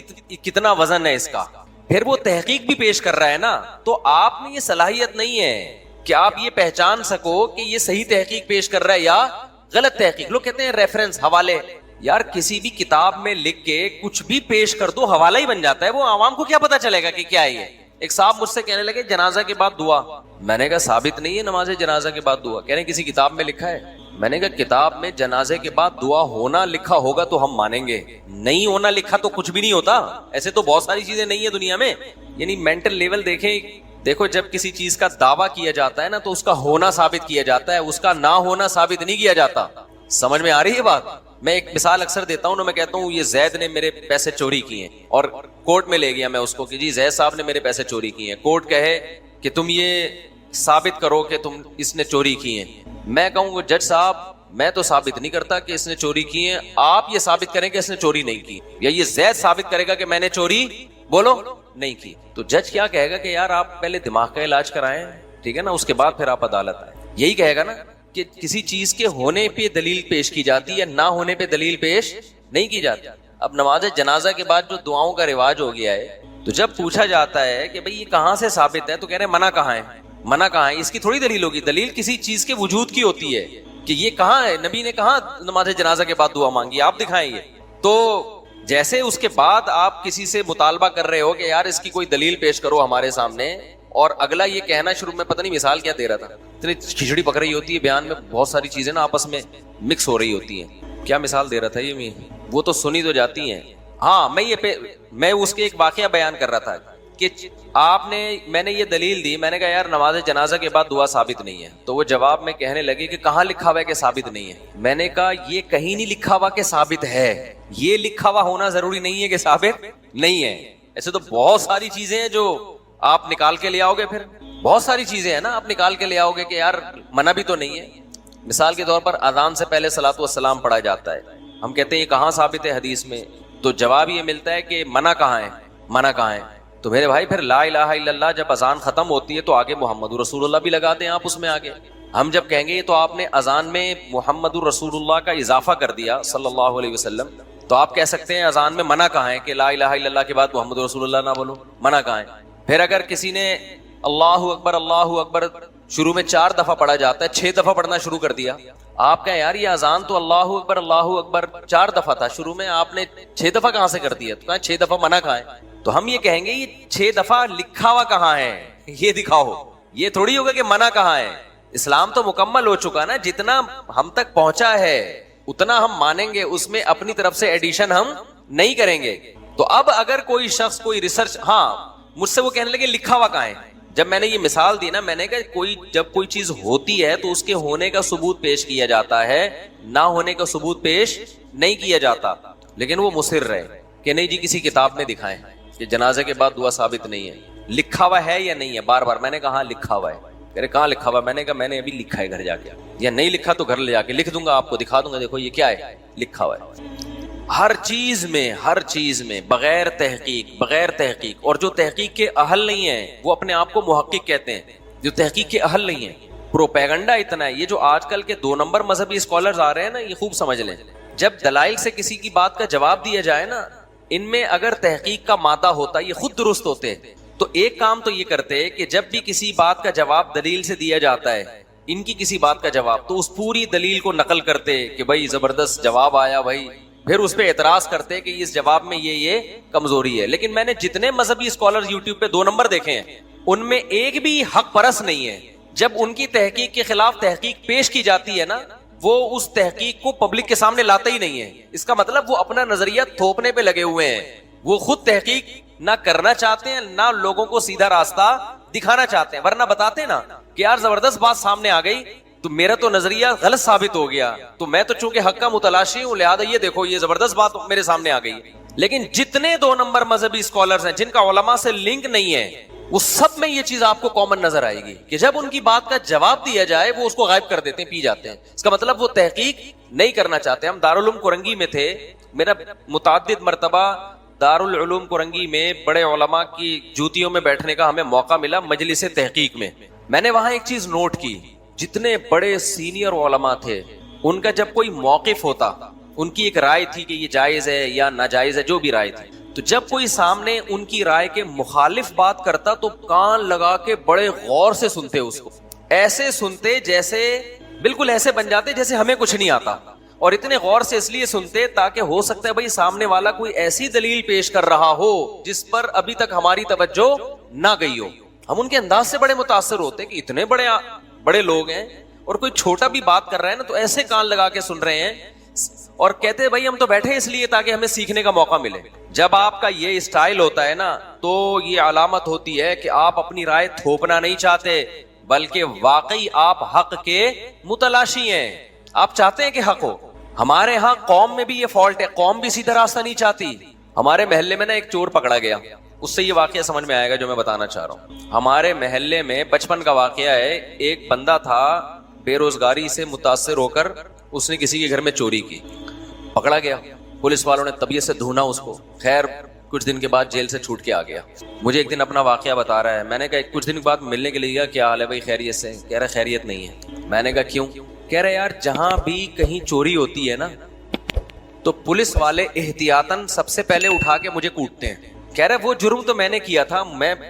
کتنا وزن ہے اس کا, پھر وہ تحقیق بھی پیش کر رہا ہے نا, تو آپ میں یہ صلاحیت نہیں ہے کہ آپ یہ پہچان سکو کہ یہ صحیح تحقیق پیش کر رہا ہے یا غلط تحقیق. لوگ کہتے ہیں ریفرنس, حوالے, یار کسی بھی کتاب میں لکھ کے کچھ بھی پیش کر دو حوالہ ہی بن جاتا ہے, وہ عوام کو کیا پتا چلے گا کہ کیا ہے یہ. ایک صاحب مجھ سے کہنے لگے جنازہ کے بعد دعا, میں نے کہا ثابت نہیں ہے نماز جنازہ کے بعد دعا. کہہ رہے ہیں کسی کتاب میں لکھا ہے. میں نے کہا کتاب میں جنازے کے بعد دعا ہونا لکھا ہوگا تو ہم مانیں گے, نہیں ہونا لکھا تو کچھ بھی نہیں ہوتا. ایسے تو بہت ساری چیزیں نہیں ہے دنیا میں. یعنی مینٹل لیول دیکھیں, دیکھو جب کسی چیز کا دعویٰ کیا جاتا ہے نا تو اس کا ہونا ثابت کیا جاتا ہے, اس کا نہ ہونا ثابت نہیں کیا جاتا. سمجھ میں آ رہی ہے بات؟ میں ایک مثال اکثر دیتا ہوں نا, میں کہتا ہوں یہ زید نے میرے پیسے چوری کیے ہیں, اور کورٹ میں لے گیا میں اس کو کہ جی زید صاحب نے میرے پیسے چوری کیے ہیں. کورٹ کہے کہ تم یہ ثابت کرو کہ تم اس نے چوری کی ہیں. میں کہوں جج صاحب میں تو ثابت نہیں کرتا کہ اس نے چوری کی ہیں, آپ یہ ثابت کریں کہ اس نے چوری نہیں کی, یا یہ زید ثابت کرے گا کہ میں نے چوری بولو نہیں کی. تو جج کیا کہے گا کہ یار آپ پہلے دماغ کا علاج کرائیں, ٹھیک ہے نا, اس کے بعد پھر آپ عدالت آئیں. یہی کہے گا نا کہ کسی چیز کے ہونے پہ دلیل پیش کی جاتی ہے, نہ ہونے پہ دلیل پیش نہیں کی جاتی. اب نماز جنازہ کے بعد جو دعاؤں کا رواج ہو گیا ہے, تو جب پوچھا جاتا ہے کہ بھئی یہ کہاں سے ثابت ہے, تو کہہ رہے ہیں منع کہاں ہے, منع کہاں ہے. اس کی تھوڑی دلیل ہوگی, دلیل کسی چیز کے وجود کی ہوتی ہے کہ یہ کہاں ہے, نبی نے کہاں نماز جنازہ کے بعد دعا مانگی, آپ دکھائیں یہ. تو جیسے اس کے بعد آپ کسی سے مطالبہ کر رہے ہو کہ یار اس کی کوئی دلیل پیش کرو ہمارے سامنے, اور اگلا یہ کہنا شروع میں پتہ نہیں مثال کیا دے رہا تھا, اتنی کھچڑی پک رہی ہوتی ہے بیان میں, بہت ساری چیزیں نا آپس میں مکس ہو رہی ہوتی ہیں. کیا مثال دے رہا تھا یہ, وہ تو سنی تو جاتی ہیں. ہاں میں اس کے ایک واقعہ بیان کر رہا تھا کہ میں نے یہ دلیل دی, میں نے کہا یار نماز جنازہ کے بعد دعا ثابت نہیں ہے. تو وہ جواب میں کہنے لگے کہ کہاں لکھا ہوا ہے کہ ثابت نہیں ہے. میں نے کہا یہ کہیں نہیں لکھا ہوا کہ ثابت ہے, یہ لکھا ہوا ہونا ضروری نہیں ہے کہ ثابت نہیں ہے. ایسے تو بہت ساری چیزیں ہیں جو آپ نکال کے لے آؤ گے, پھر بہت ساری چیزیں ہیں نا آپ نکال کے لے آؤ گے کہ یار منع بھی تو نہیں ہے. مثال کے طور پر اذان سے پہلے صلاۃ والسلام پڑھا جاتا ہے, ہم کہتے ہیں یہ کہاں ثابت ہے حدیث میں, تو جواب یہ ملتا ہے کہ منع کہاں ہے، منع کہاں ہے؟ تو میرے بھائی پھر لا الہ الا اللہ جب اذان ختم ہوتی ہے تو آگے محمد رسول اللہ بھی لگا دیں آپ اس میں آگے. ہم جب کہیں گے تو آپ نے اذان میں محمد رسول اللہ کا اضافہ کر دیا صلی اللہ علیہ وسلم، تو آپ کہہ سکتے ہیں اذان میں منع کہاں ہے کہ لا الہ الا اللہ کے بعد محمد رسول اللہ نہ بولو، منع کہاں ہے؟ پھر اگر کسی نے اللہ اکبر شروع میں 4 دفعہ پڑھا جاتا ہے، 6 دفعہ پڑھنا شروع کر دیا، آپ کہیں یار یہ اذان تو اللہ اکبر 4 دفعہ تھا، شروع میں آپ نے 6 دفعہ کہاں سے کر دیا؟ تو کہا 6 دفعہ منع کہاں ہے؟ تو ہم یہ کہیں گے یہ 6 دفعہ لکھا ہوا کہاں ہے، یہ دکھاؤ. یہ تھوڑی ہوگا کہ منع کہاں ہے. اسلام تو مکمل ہو چکا نا، جتنا ہم تک پہنچا ہے اتنا ہم مانیں گے، اس میں اپنی طرف سے ایڈیشن ہم نہیں کریں گے. تو اب اگر کوئی شخص کوئی ریسرچ، ہاں مجھ سے وہ کہنے لگے لکھا ہوا کہاں ہے، جب میں نے یہ مثال دی نا، میں نے کہا جب کوئی چیز ہوتی ہے تو اس کے ہونے کا ثبوت پیش کیا جاتا ہے، نہ ہونے کا ثبوت پیش نہیں کیا جاتا. لیکن وہ مصر رہے کہ نہیں جی کسی کتاب میں دکھائیں کہ جنازے کے بعد دعا ثابت نہیں ہے. لکھا ہوا ہے یا نہیں ہے؟ بار بار میں نے کہا لکھا ہوا ہے. کہہ رہے کہاں لکھا ہوا؟ میں نے کہا میں نے ابھی لکھا ہے گھر جا کے، یا نہیں لکھا تو گھر لے جا کے لکھ دوں گا، آپ کو دکھا دوں گا، دیکھو یہ کیا ہے، لکھا ہوا ہے. ہر چیز میں بغیر تحقیق، اور جو تحقیق کے اہل نہیں ہیں وہ اپنے آپ کو محقق کہتے ہیں، جو تحقیق کے اہل نہیں ہیں. پروپیگنڈا اتنا ہے. یہ جو آج کل کے 2 نمبر مذہبی اسکالرز آ رہے ہیں نا، یہ خوب سمجھ لیں، جب دلائل سے کسی کی بات کا جواب دیا جائے نا، ان میں اگر تحقیق کا مادہ ہوتا یہ خود درست ہوتے. تو ایک کام تو یہ کرتے کہ جب بھی کسی بات کا جواب دلیل سے دیا جاتا ہے، ان کی کسی بات کا جواب، تو اس پوری دلیل کو نقل کرتے کہ بھائی زبردست جواب آیا بھائی، پھر اس پہ اعتراض کرتے کہ اس جواب میں یہ کمزوری ہے. لیکن میں نے جتنے مذہبی اسکالر یوٹیوب پہ 2 نمبر دیکھے ہیں، ان میں ایک بھی حق پرست نہیں ہے. جب ان کی تحقیق کے خلاف تحقیق پیش کی جاتی ہے نا، وہ اس تحقیق کو پبلک کے سامنے لاتا ہی نہیں ہے. اس کا مطلب وہ اپنا نظریہ تھوپنے پہ لگے ہوئے ہیں، وہ خود تحقیق نہ کرنا چاہتے ہیں، نہ لوگوں کو سیدھا راستہ دکھانا چاہتے ہیں. ورنہ بتاتے نا کہ یار زبردست بات سامنے آ گئی تو میرا تو نظریہ غلط ثابت ہو گیا، تو میں تو چونکہ حق کا متلاشی ہوں، لہذا یہ دیکھو یہ زبردست بات میرے سامنے آ گئی. لیکن جتنے 2 نمبر مذہبی اسکالرز ہیں جن کا علماء سے لنک نہیں ہے، وہ سب میں یہ چیز آپ کو کامن نظر آئے گی کہ جب ان کی بات کا جواب دیا جائے وہ اس کو غائب کر دیتے ہیں، پی جاتے ہیں. اس کا مطلب وہ تحقیق نہیں کرنا چاہتے. ہم دارالعلوم کورنگی میں تھے، میرا متعدد مرتبہ دارالعلوم کورنگی میں بڑے علماء کی جوتیوں میں بیٹھنے کا ہمیں موقع ملا مجلس تحقیق میں. میں نے وہاں ایک چیز نوٹ کی، جتنے بڑے سینئر علماء تھے ان کا جب کوئی موقف ہوتا، ان کی ایک رائے تھی کہ یہ جائز ہے یا ناجائز ہے، جو بھی رائے تھی، تو جب کوئی سامنے ان کی رائے کے مخالف بات کرتا تو کان لگا کے بڑے غور سے سنتے، اس کو ایسے سنتے جیسے بالکل ایسے بن جاتے جیسے ہمیں کچھ نہیں آتا. اور اتنے غور سے اس لیے سنتے تاکہ ہو سکتا ہے بھائی سامنے والا کوئی ایسی دلیل پیش کر رہا ہو جس پر ابھی تک ہماری توجہ نہ گئی ہو. ہم ان کے انداز سے بڑے متاثر ہوتے کہ اتنے بڑے لوگ ہیں اور کوئی چھوٹا بھی بات کر رہا ہے نا تو ایسے کان لگا کے سن رہے ہیں اور کہتے ہیں بھائی ہم تو بیٹھے اس لیے تاکہ ہمیں سیکھنے کا موقع ملے. جب آپ کا یہ اسٹائل ہوتا ہے نا تو یہ علامت ہوتی ہے کہ آپ اپنی رائے تھوپنا نہیں چاہتے بلکہ واقعی آپ حق کے متلاشی ہیں، آپ چاہتے ہیں کہ حق ہو. ہمارے ہاں قوم میں بھی یہ فالٹ ہے، قوم بھی سیدھا راستہ نہیں چاہتی. ہمارے محلے میں نا ایک چور پکڑا گیا، اس سے یہ واقعہ سمجھ میں آئے گا جو میں بتانا چاہ رہا ہوں. ہمارے محلے میں بچپن کا واقعہ ہے، ایک بندہ تھا بے روزگاری سے متاثر ہو کر اس نے کسی کے گھر میں چوری کی، پکڑا گیا، پولیس والوں نے طبیعت سے ڈھونڈا اس کو، خیر کچھ دن کے بعد جیل سے چھوٹ کے آ گیا. مجھے ایک دن اپنا واقعہ بتا رہا ہے، میں نے کہا کچھ دن کے بعد ملنے کے لیے کیا حال ہے بھائی، خیریت سے؟ کہہ رہا خیریت نہیں ہے. میں نے کہا کیوں؟ کہہ رہے یار جہاں بھی کہیں چوری ہوتی ہے نا تو پولیس والے احتیاطاً سب سے پہلے اٹھا کے مجھے کوٹتے ہیں. کہہ رہے وہ جرم تو میں نے کیا تھا،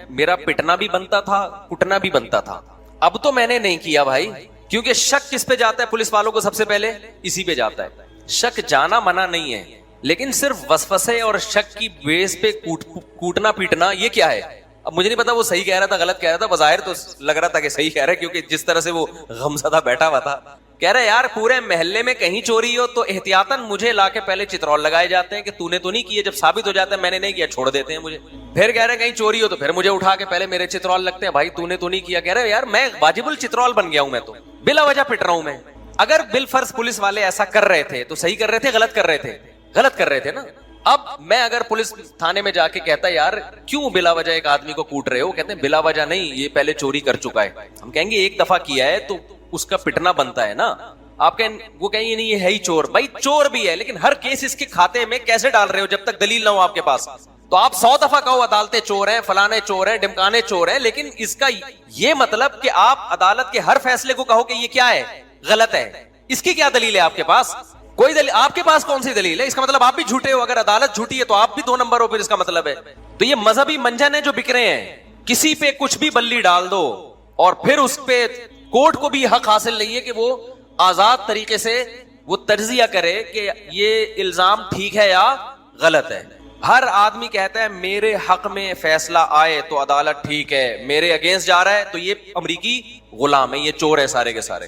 میرا پٹنا بھی بنتا تھا، کٹنا بھی بنتا تھا، اب تو میں نے نہیں کیا بھائی، کیونکہ شک کس پہ جاتا ہے پولیس والوں کو سب سے پہلے؟ اسی پہ جاتا ہے. شک جانا منع نہیں ہے لیکن صرف وسوسے اور شک کی بیس پہ کوٹنا پیٹنا یہ کیا ہے؟ اب مجھے نہیں پتا وہ صحیح کہہ رہا تھا غلط کہہ رہا تھا، بظاہر تو لگ رہا تھا کہ صحیح کہہ رہا ہے کیونکہ جس طرح سے وہ غمزدہ بیٹھا ہوا تھا. کہہ رہے یار پورے محلے میں کہیں چوری ہو تو احتیاطاً مجھے لا کے پہلے چترول لگائے جاتے ہیں کہ تو نے تو نہیں کیا، جب ثابت ہو جاتا ہے میں نے نہیں کیا چھوڑ دیتے ہیں مجھے. پھر کہہ رہے کہیں چوری ہو تو پھر مجھے اٹھا کے پہلے میرے چترول لگتے ہیں، بھائی تو نے تو نہیں کیا. کہہ رہے یار میں واجب الچترول بن گیا ہوں، میں تو بلا وجہ پٹ رہا ہوں میں. اگر بالفرض پولیس والے ایسا کر رہے تھے تو صحیح کر رہے تھے غلط کر رہے تھے؟ غلط کر رہے تھے نا. اب میں اگر پولیس تھانے میں جا کے کہتا یار کیوں بلا وجہ ایک آدمی کو کوٹ رہے ہو، کہتے ہیں بلا وجہ نہیں، یہ پہلے چوری کر چکا ہے. ہم کہیں گے ایک دفعہ کیا ہے تو اس کا پٹنا بنتا ہے نا. آپ کہیں وہ کہیں نہیں یہ ہے ہی چور. بھائی چور بھی ہے لیکن ہر کیس اس کے کھاتے میں کیسے ڈال رہے ہو جب تک دلیل نہ ہو آپ کے پاس؟ تو آپ 100 دفعہ کہو عدالتیں چور ہیں، فلانے چور ہیں، ڈمکانے چور ہیں، لیکن اس کا یہ مطلب کہ آپ عدالت کے ہر فیصلے کو کہو کہ یہ کیا ہے، غلط ہے، اس کی کیا دلیل ہے آپ کے پاس؟ کوئی دلیل آپ کے پاس کون سی دلیل ہے؟ اس کا مطلب آپ بھی جھوٹے ہو. اگر عدالت جھوٹی ہے تو آپ بھی 2 نمبر ہو، پھر اس کا مطلب ہے. تو یہ مذہبی منجن ہے جو بک رہے ہیں. کسی پہ کچھ بھی بلی ڈال دو اور پھر اس پہ کورٹ کو بھی حق حاصل نہیں ہے کہ وہ آزاد طریقے سے وہ تجزیہ کرے کہ یہ الزام ٹھیک ہے یا غلط ہے. ہر آدمی کہتا ہے میرے حق میں فیصلہ آئے تو عدالت ٹھیک ہے، میرے اگینسٹ جا رہا ہے تو یہ امریکی غلام ہے، یہ چور ہے سارے کے سارے.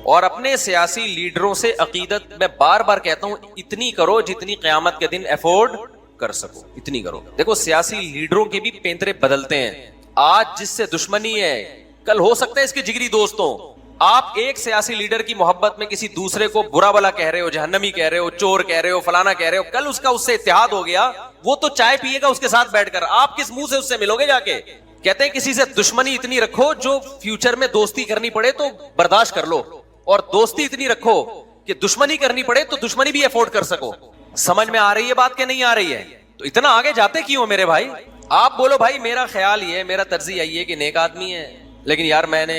اور اپنے سیاسی لیڈروں سے عقیدت میں بار بار کہتا ہوں اتنی کرو جتنی قیامت کے دن افورڈ کر سکو، اتنی کرو. دیکھو سیاسی لیڈروں کے بھی پینترے بدلتے ہیں. آج جس سے دشمنی ہے کل ہو سکتا ہے اس کے جگری دوستوں. آپ ایک سیاسی لیڈر کی محبت میں کسی دوسرے کو برا بلا کہہ رہے ہو، جہنمی کہہ رہے ہو، چور کہہ رہے ہو، فلانا کہہ رہے ہو، کل اس کا اس سے اتحاد ہو گیا، وہ تو چائے پیے گا اس کے ساتھ بیٹھ کر، آپ کس منہ سے اس سے ملو گے جا کے؟ کہتے ہیں کسی سے دشمنی اتنی رکھو جو فیوچر میں دوستی کرنی پڑے تو برداشت کر لو، اور دوستی اتنی رکھو کہ دشمنی کرنی پڑے تو دشمنی بھی افورڈ کر سکو. سمجھ میں آ رہی ہے بات کہ نہیں آ رہی ہے؟ تو اتنا آگے جاتے کیوں میرے بھائی؟ آپ بولو بھائی میرا خیال یہ ہے، میرا تجزیہ یہ کہ نیک آدمی ہے، لیکن یار میں نے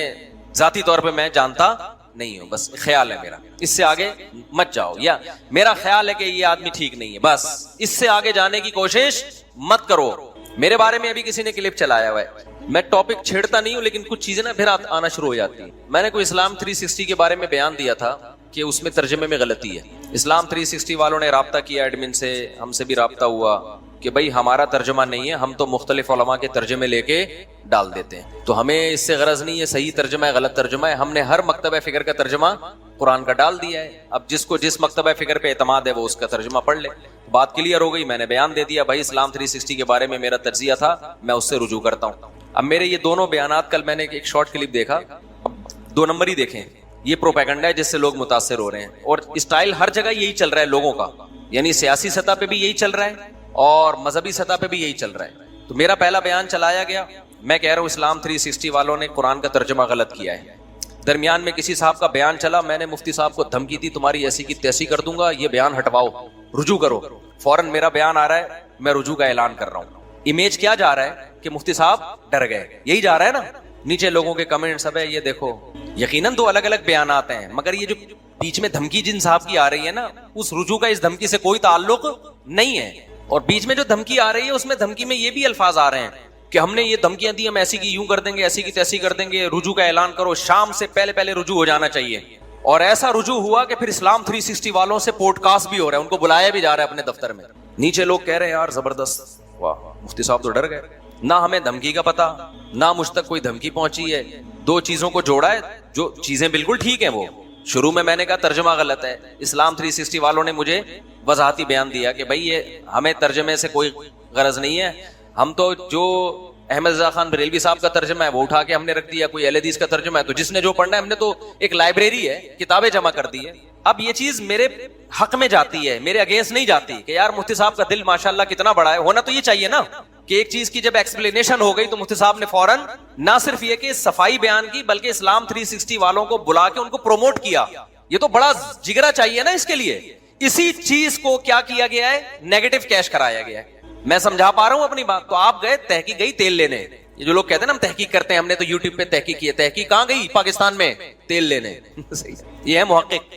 ذاتی طور پہ میں جانتا نہیں ہوں، بس خیال ہے میرا، اس سے آگے مت جاؤ، یا میرا خیال ہے کہ یہ آدمی ٹھیک نہیں ہے، بس اس سے آگے جانے کی کوشش مت کرو. میرے بارے میں ابھی کسی نے کلپ چلایا ہوا ہے، میں ٹاپک چھیڑتا نہیں ہوں لیکن کچھ چیزیں نا پھر آنا شروع ہو جاتی ہیں. میں نے کوئی اسلام 360 کے بارے میں بیان دیا تھا کہ اس میں ترجمے میں غلطی ہے. اسلام 360 والوں نے رابطہ کیا ایڈمن سے، ہم سے بھی رابطہ ہوا کہ بھائی ہمارا ترجمہ نہیں ہے، ہم تو مختلف علماء کے ترجمے لے کے ڈال دیتے ہیں، تو ہمیں اس سے غرض نہیں ہے صحیح ترجمہ ہے غلط ترجمہ ہے، ہم نے ہر مکتبہ فکر کا ترجمہ قرآن کا ڈال دیا ہے. اب جس کو جس مکتبہ فکر پہ اعتماد ہے وہ اس کا ترجمہ پڑھ لے. بات کلیئر ہو گئی، میں نے بیان دے دیا بھائی اسلام 360 کے بارے میں میرا تجزیہ تھا، میں اس سے رجوع کرتا ہوں. اب میرے یہ دونوں بیانات، کل میں نے ایک شارٹ کلپ دیکھا، 2 نمبر ہی دیکھیں، یہ پروپیگنڈا ہے جس سے لوگ متاثر ہو رہے ہیں، اور اسٹائل ہر جگہ یہی چل رہا ہے لوگوں کا، یعنی سیاسی سطح پہ بھی یہی چل رہا ہے اور مذہبی سطح پہ بھی یہی چل رہا ہے. تو میرا پہلا بیان چلایا گیا، میں کہہ رہا ہوں اسلام 360 والوں نے قرآن کا ترجمہ غلط کیا ہے. درمیان میں کسی صاحب کا بیان چلا، میں نے مفتی صاحب کو دھمکی دی تمہاری ایسی کی تیسی کر دوں گا، یہ بیان ہٹواؤ، رجوع کرو. فوراً میرا بیان آ رہا ہے، میں رجوع کا اعلان کر رہا ہوں. امیج کیا جا رہا ہے کہ مفتی صاحب ڈر گئے، یہی جا رہا ہے نا. نیچے لوگوں کے کمنٹ سب ہے، یہ دیکھو یقیناً 2 الگ الگ بیانات ہیں، مگر یہ جو بیچ میں دھمکی جن صاحب کی آ رہی ہے نا، اس رجوع کا اس دھمکی سے کوئی تعلق نہیں ہے. اور بیچ میں جو دھمکی آ رہی ہے اس میں دھمکی میں یہ بھی الفاظ آ رہے ہیں کہ ہم نے یہ دھمکیاں دی، ہم ایسی کی یوں کر دیں گے، ایسی کی تیسی کر دیں گے، رجوع کا اعلان کرو، شام سے پہلے پہلے رجوع ہو جانا چاہیے. اور ایسا رجوع ہوا کہ پھر اسلام 360 والوں سے پوڈ کاسٹ بھی ہو رہا ہے، ان کو بلایا بھی جا رہا ہے اپنے دفتر میں. نیچے لوگ کہہ رہے ہیں یار زبردست، واہ مفتی صاحب تو ڈر گئے، نہ ہمیں دھمکی کا پتا، نہ مجھ تک کوئی دھمکی پہنچی ہے. 2 چیزوں کو جوڑا ہے، جو چیزیں بالکل ٹھیک ہیں. وہ شروع میں نے کہا ترجمہ غلط ہے، اسلام 360 والوں نے مجھے وضاحتی بیان دیا کہ بھائی یہ ہمیں ترجمے سے کوئی غرض نہیں ہے، ہم تو جو احمد رضا خان بریلوی صاحب کا ترجمہ ہے وہ اٹھا کے ہم نے رکھ دیا، کوئی اہل حدیث کا ترجمہ ہے تو جس نے جو پڑھنا ہے، ہم نے تو ایک لائبریری ہے، کتابیں جمع کر دی ہے. اب یہ چیز میرے حق میں جاتی ہے، میرے اگینسٹ نہیں جاتی کہ یار مفتی صاحب کا دل ماشاءاللہ کتنا بڑا ہے. ہونا تو یہ چاہیے نا کہ ایک چیز کی جب ایکسپلینیشن ہو گئی تو مفتی صاحب نے فوراً نہ صرف یہ کہ صفائی بیان کی بلکہ اسلام 360 والوں کو بلا کے ان کو پروموٹ کیا. یہ تو بڑا جگرا چاہیے نا اس کے لیے. اسی چیز کو کیا کیا گیا ہے، نیگیٹو کیش کرایا گیا ہے. میں سمجھا پا رہا ہوں اپنی بات؟ تو آپ گئے تحقیق گئی تیل لینے، یہ جو لوگ کہتے ہیں نا ہم تحقیق کرتے ہیں، ہم نے تو یوٹیوب پہ تحقیق کی ہے، تحقیق کہاں گئی؟ پاکستان میں تیل لینے. یہ ہے محقق.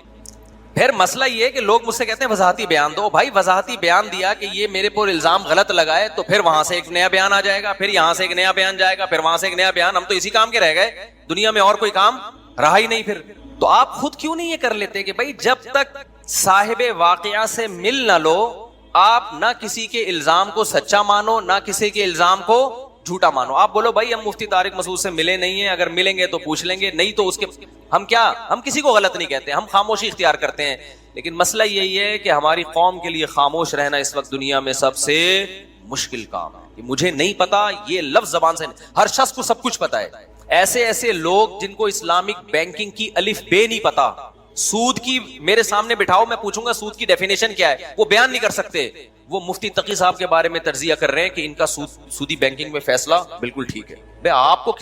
پھر مسئلہ یہ ہے کہ لوگ مجھ سے کہتے ہیں وضاحتی بیان دو. بھائی وضاحتی بیان دیا کہ یہ میرے پر الزام غلط لگائے تو پھر وہاں سے ایک نیا بیان آ جائے گا، پھر یہاں سے ایک نیا بیان جائے گا، پھر وہاں سے ایک نیا بیان. ہم تو اسی کام کے رہ گئے، دنیا میں اور کوئی کام رہا ہی نہیں. پھر تو آپ خود کیوں نہیں یہ کر لیتے کہ بھائی جب تک صاحب واقعہ سے مل نہ لو، آپ نہ کسی کے الزام کو سچا مانو، نہ کسی کے الزام کو جھوٹا مانو. آپ بولو بھائی ہم مفتی طارق مسعود سے ملے نہیں ہیں، اگر ملیں گے تو پوچھ لیں گے، نہیں تو اس کے ہم کسی کو غلط نہیں کہتے، ہم خاموشی اختیار کرتے ہیں. لیکن مسئلہ یہی ہے کہ ہماری قوم کے لیے خاموش رہنا اس وقت دنیا میں سب سے مشکل کام ہے. کہ مجھے نہیں پتا، یہ لفظ زبان سے نہیں. ہر شخص کو سب کچھ پتا ہے. ایسے لوگ جن کو اسلامک بینکنگ کی الف بے نہیں پتا، سود کی میرے سامنے بٹھاؤ، میں پوچھوں گا سود کی ڈیفینیشن کیا ہے، وہ بیان نہیں کر سکتے. وہ مفتی تقی صاحب کے بارے میں تجزیہ کر رہے ہیں کہ ان کا سودی بینکنگ میں فیصلہ بالکل ٹھیک ہے. بھئی آپ کو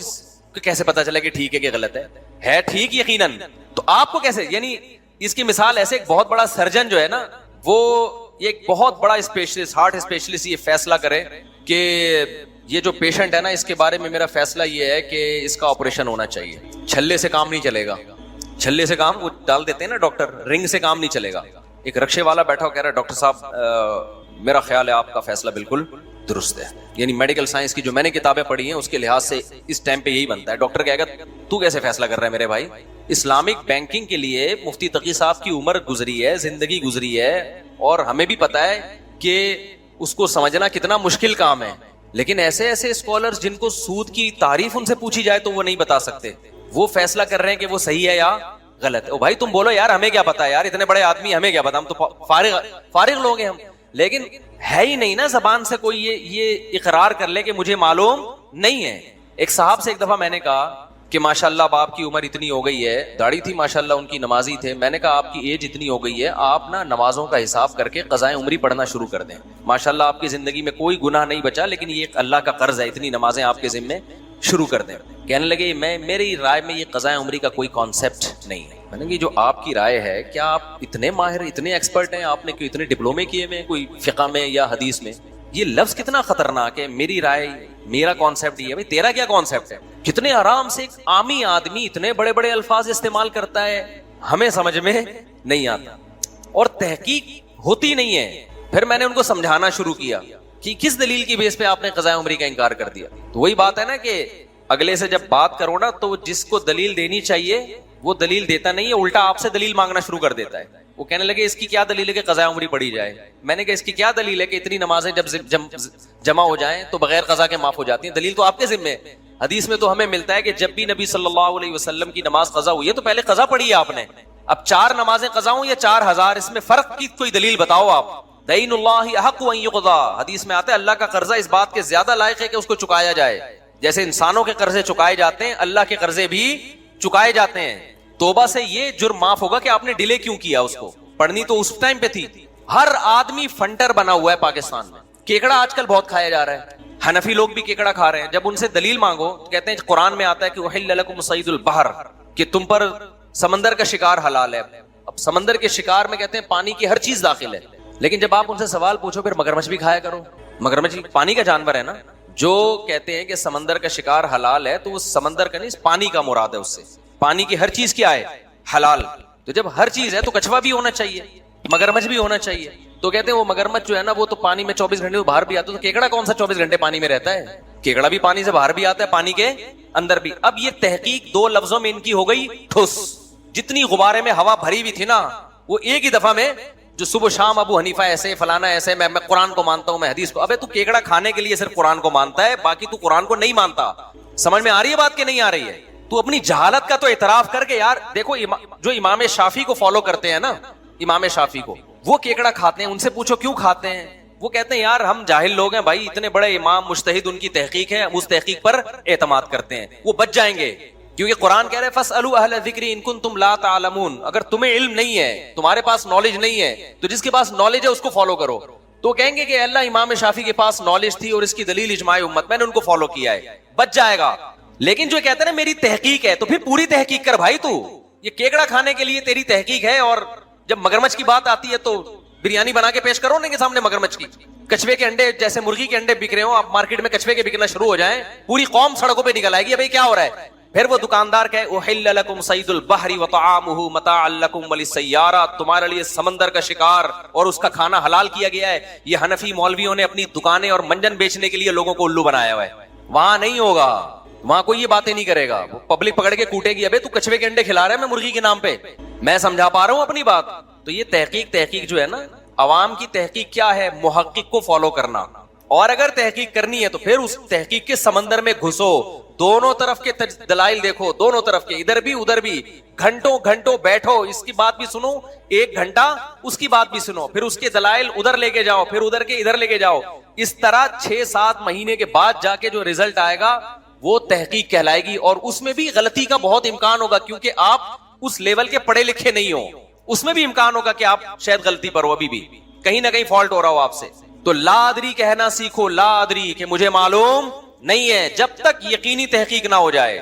کیسے پتا چلا کہ ٹھیک ہے کہ غلط ہے ٹھیک یقیناً. تو آپ کو کیسے, یعنی اس کی مثال ایسے ایک بہت بڑا سرجن جو ہے نا, وہ ایک بہت بڑا اسپیشلسٹ, ہارٹ اسپیشلسٹ یہ فیصلہ کرے کہ یہ جو پیشنٹ ہے نا اس کے بارے میں میرا فیصلہ یہ ہے کہ اس کا آپریشن ہونا چاہیے. چھلے سے کام نہیں چلے گا, چھلے سے کام وہ ڈال دیتے ہیں نا ڈاکٹر, رنگ سے کام نہیں چلے گا. ایک رکشے والا بیٹھا ہو کہہ رہا ہے ڈاکٹر صاحب میرا خیال ہے آپ کا فیصلہ بالکل درست ہے. یعنی میڈیکل سائنس کی جو میں نے کتابیں پڑھی ہیں اس کے لحاظ سے اس ٹائم پہ یہی بنتا ہے. ڈاکٹر کہے گا تو کیسے فیصلہ کر رہا ہے میرے بھائی, اسلامک بینکنگ کے لیے مفتی تقی صاحب کی عمر گزری ہے, زندگی گزری ہے, اور ہمیں بھی پتا ہے کہ اس کو سمجھنا کتنا مشکل کام ہے. لیکن ایسے ایسے اسکالرز جن کو سود کی تعریف ان سے پوچھی جائے تو وہ نہیں بتا سکتے, وہ فیصلہ کر رہے ہیں کہ وہ صحیح ہے یا غلط ہے. او بھائی تم بولو یار ہمیں کیا پتا ہے, یار اتنے بڑے آدمی ہمیں کیا پتا, ہم تو فارغ لوگ ہیں ہم. لیکن ہے ہی نہیں نا زبان سے کوئی یہ اقرار کر لے کہ مجھے معلوم نہیں ہے. ایک صاحب سے ایک دفعہ میں نے کہا کہ ماشاءاللہ اب آپ کی عمر اتنی ہو گئی ہے, داڑھی تھی ماشاءاللہ ان کی, نمازی تھے. میں نے کہا آپ کی ایج اتنی ہو گئی ہے, آپ نا نمازوں کا حساب کر کے قضائے عمری پڑھنا شروع کر دیں. ماشاءاللہ آپ کی زندگی میں کوئی گناہ نہیں بچا, لیکن یہ ایک اللہ کا قرض ہے, اتنی نمازیں آپ کے ذمے شروع کر دیں. کہنے لگے میری رائے میں یہ قضائے عمری کا کوئی کانسیپٹ نہیں ہے. میں نے کہا جو آپ کی رائے ہے, کیا آپ اتنے ماہر اتنے ایکسپرٹ ہیں, آپ نے کوئی اتنے ڈپلومے کیے ہوئے کوئی فقہ میں یا حدیث میں؟ یہ لفظ کتنا خطرناک ہے, میری رائے میرا کانسیپٹ یہ ہے. بھائی تیرا کیا کانسیپٹ ہے؟ کتنے آرام سے ایک عامی آدمی اتنے بڑے بڑے الفاظ استعمال کرتا ہے, ہمیں سمجھ میں نہیں آتا اور تحقیق ہوتی نہیں ہے. پھر میں نے ان کو سمجھانا شروع کیا کہ کس دلیل کی بیس پہ آپ نے قضاء عمری کا انکار کر دیا. تو وہی بات ہے نا کہ اگلے سے جب بات کرو نا تو جس کو دلیل دینی چاہیے وہ دلیل دیتا نہیں ہے, الٹا آپ سے دلیل مانگنا شروع کر دیتا ہے. وہ کہنے لگے اس کی کیا دلیل ہے کہ قضاء عمری پڑھی جائے. میں نے کہا اس کی کیا دلیل ہے کہ اتنی نمازیں جب جمع ہو جائیں تو بغیر قضا کے معاف ہو جاتی ہیں؟ دلیل تو آپ کے ذمہ ہے. حدیث میں تو ہمیں ملتا ہے کہ جب بھی نبی صلی اللہ علیہ وسلم کی نماز قضا ہوئی ہے تو پہلے قضا پڑھی ہے آپ نے. اب 4 نمازیں قضا ہوں یا 4000, اس میں فرق کی کوئی دلیل بتاؤ آپ. دین اللہ احق ان یقضا, حدیث میں آتا ہے اللہ کا قرضہ اس بات کے زیادہ لائق ہے کہ اس کو چکایا جائے. جیسے انسانوں کے قرضے چکائے جاتے ہیں, اللہ کے قرضے بھی چکائے جاتے ہیں. توبہ سے یہ جرم معاف ہوگا کہ آپ نے ڈیلے کیوں کیا, اس کو پڑھنی تو اس ٹائم پہ تھی. ہر آدمی فنٹر بنا ہوا ہے پاکستان میں. کیکڑا آج کل بہت کھایا جا رہا ہے, حنفی لوگ بھی کیکڑا کھا رہے ہیں. جب ان سے دلیل مانگو تو کہتے ہیں قرآن میں آتا ہے کہ احل لکم صید البحر, کہ تم پر سمندر کا شکار حلال ہے. اب سمندر کے شکار میں کہتے ہیں پانی کی ہر چیز داخل ہے. لیکن جب آپ ان سے سوال پوچھو پھر مگرمچھ بھی کھایا کرو, مگرمچھ پانی کا جانور ہے نا. جو کہتے ہیں کہ سمندر کا شکار حلال ہے تو وہ سمندر کا نہیں, پانی کا مراد ہے. اس سے پانی کی ہر چیز کیا ہے, حلال. تو جب ہر چیز ہے تو کچھوا بھی ہونا چاہیے, مگرمچھ بھی ہونا چاہیے. تو کہتے ہیں وہ مگرمچھ جو ہے نا وہ تو پانی میں 24 گھنٹے باہر بھی آتا ہے, تو کیکڑا کون سا 24 گھنٹے پانی میں رہتا ہے؟ کیکڑا بھی پانی سے باہر بھی آتا ہے, پانی کے اندر بھی. اب یہ تحقیق 2 لفظوں میں ان کی ہو گئی ٹھوس. جتنی غبارے میں ہوا بھری ہوئی تھی نا وہ ایک ہی دفعہ میں, جو صبح شام ابو حنیفہ ایسے فلانا ایسے, میں قرآن کو مانتا ہوں, میں حدیث کو. ابے تو کیکڑا کھانے کے لیے صرف قرآن کو مانتا ہے, باقی تو قرآن کو نہیں مانتا. سمجھ میں آ رہی ہے بات کہ نہیں آ رہی ہے؟ تو اپنی جہالت کا تو اعتراف کر کے یار دیکھو, جو امام شافعی کو فالو کرتے ہیں نا, امام شافعی کو, وہ کیکڑا کھاتے ہیں. ان سے پوچھو کیوں کھاتے ہیں, وہ کہتے ہیں یار ہم جاہل لوگ ہیں بھائی, اتنے بڑے امام مجتہد, ان کی تحقیق ہے, اس تحقیق پر اعتماد کرتے ہیں, وہ بچ جائیں گے. کیونکہ قرآن کہہ رہے ہیں فاسألوا اہل الذکر ان کنتم لا تعلمون, اگر تمہیں علم نہیں ہے, تمہارے پاس نالج نہیں ہے, تو جس کے پاس نالج ہے اس کو فالو کرو. تو کہیں گے کہ اللہ امام شافعی کے پاس نالج تھی اور اس کی دلیل اجماع امت, میں نے ان کو فالو کیا ہے, بچ جائے گا. لیکن جو کہتے ہیں نا میری تحقیق ہے, تو پھر پوری تحقیق کر بھائی. تو یہ کیکڑا کھانے کے لیے تیری تحقیق ہے, اور جب مگرمچھ کی بات آتی ہے تو بریانی بنا کے پیش کرو ان کے سامنے مگرمچھ کی. کچھوے کے انڈے, جیسے مرغی کے انڈے بک رہے ہو, آپ مارکیٹ میں کچھوے کے بکنا شروع ہو جائیں, پوری قوم سڑکوں پہ نکل آئے گی, بھائی کیا ہو رہا ہے. پھر وہ دکاندار کہے احل لکم صید البحر وطعامہ متاعا لکم وللسیارہ, تمہارے لیے سمندر کا شکار اور اس کا کھانا حلال کیا گیا ہے. یہ حنفی مولویوں نے اپنی دکانیں اور منجن بیچنے کے لیے لوگوں کو الو بنایا ہوا ہے. وہاں نہیں ہوگا, وہاں کوئی یہ باتیں نہیں کرے گا. وہ پبلک پکڑ کے کوٹے گی, ابے تو کچھوے کے انڈے کھلا رہا ہے میں مرغی کے نام پہ. میں سمجھا پا رہا ہوں اپنی بات. تو یہ تحقیق جو ہے نا, عوام کی تحقیق کیا ہے, محقق کو فالو کرنا. اور اگر تحقیق کرنی ہے تو پھر اس تحقیق کے سمندر میں گھسو, دونوں طرف کے دلائل دیکھو, دونوں طرف کے, ادھر بھی ادھر بھی, گھنٹوں گھنٹوں بیٹھو, اس کی بات بھی سنو, 1 گھنٹہ اس کی بات بھی سنو, پھر اس کے دلائل ادھر لے کے جاؤ, پھر ادھر کے ادھر لے کے جاؤ. اس طرح 6-7 مہینے کے بعد جا کے جو رزلٹ آئے گا وہ تحقیق کہلائے گی. اور اس میں بھی غلطی کا بہت امکان ہوگا, کیونکہ آپ اس لیول کے پڑھے لکھے نہیں ہو. اس میں بھی امکان ہوگا کہ آپ شاید غلطی پر ہو, ابھی بھی کہیں نہ کہیں فالٹ ہو رہا ہو آپ سے. تو لا ادری کہنا سیکھو, لا ادری کہ مجھے معلوم نہیں ہے, جب تک یقینی تحقیق نہ ہو جائے.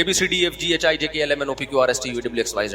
ABCDEFGHIJKLMNOPQRSTUVWXYZ,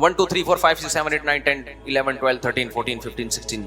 1 2 3 4 5 6 7 8 9 10 11 12 13 14 15 16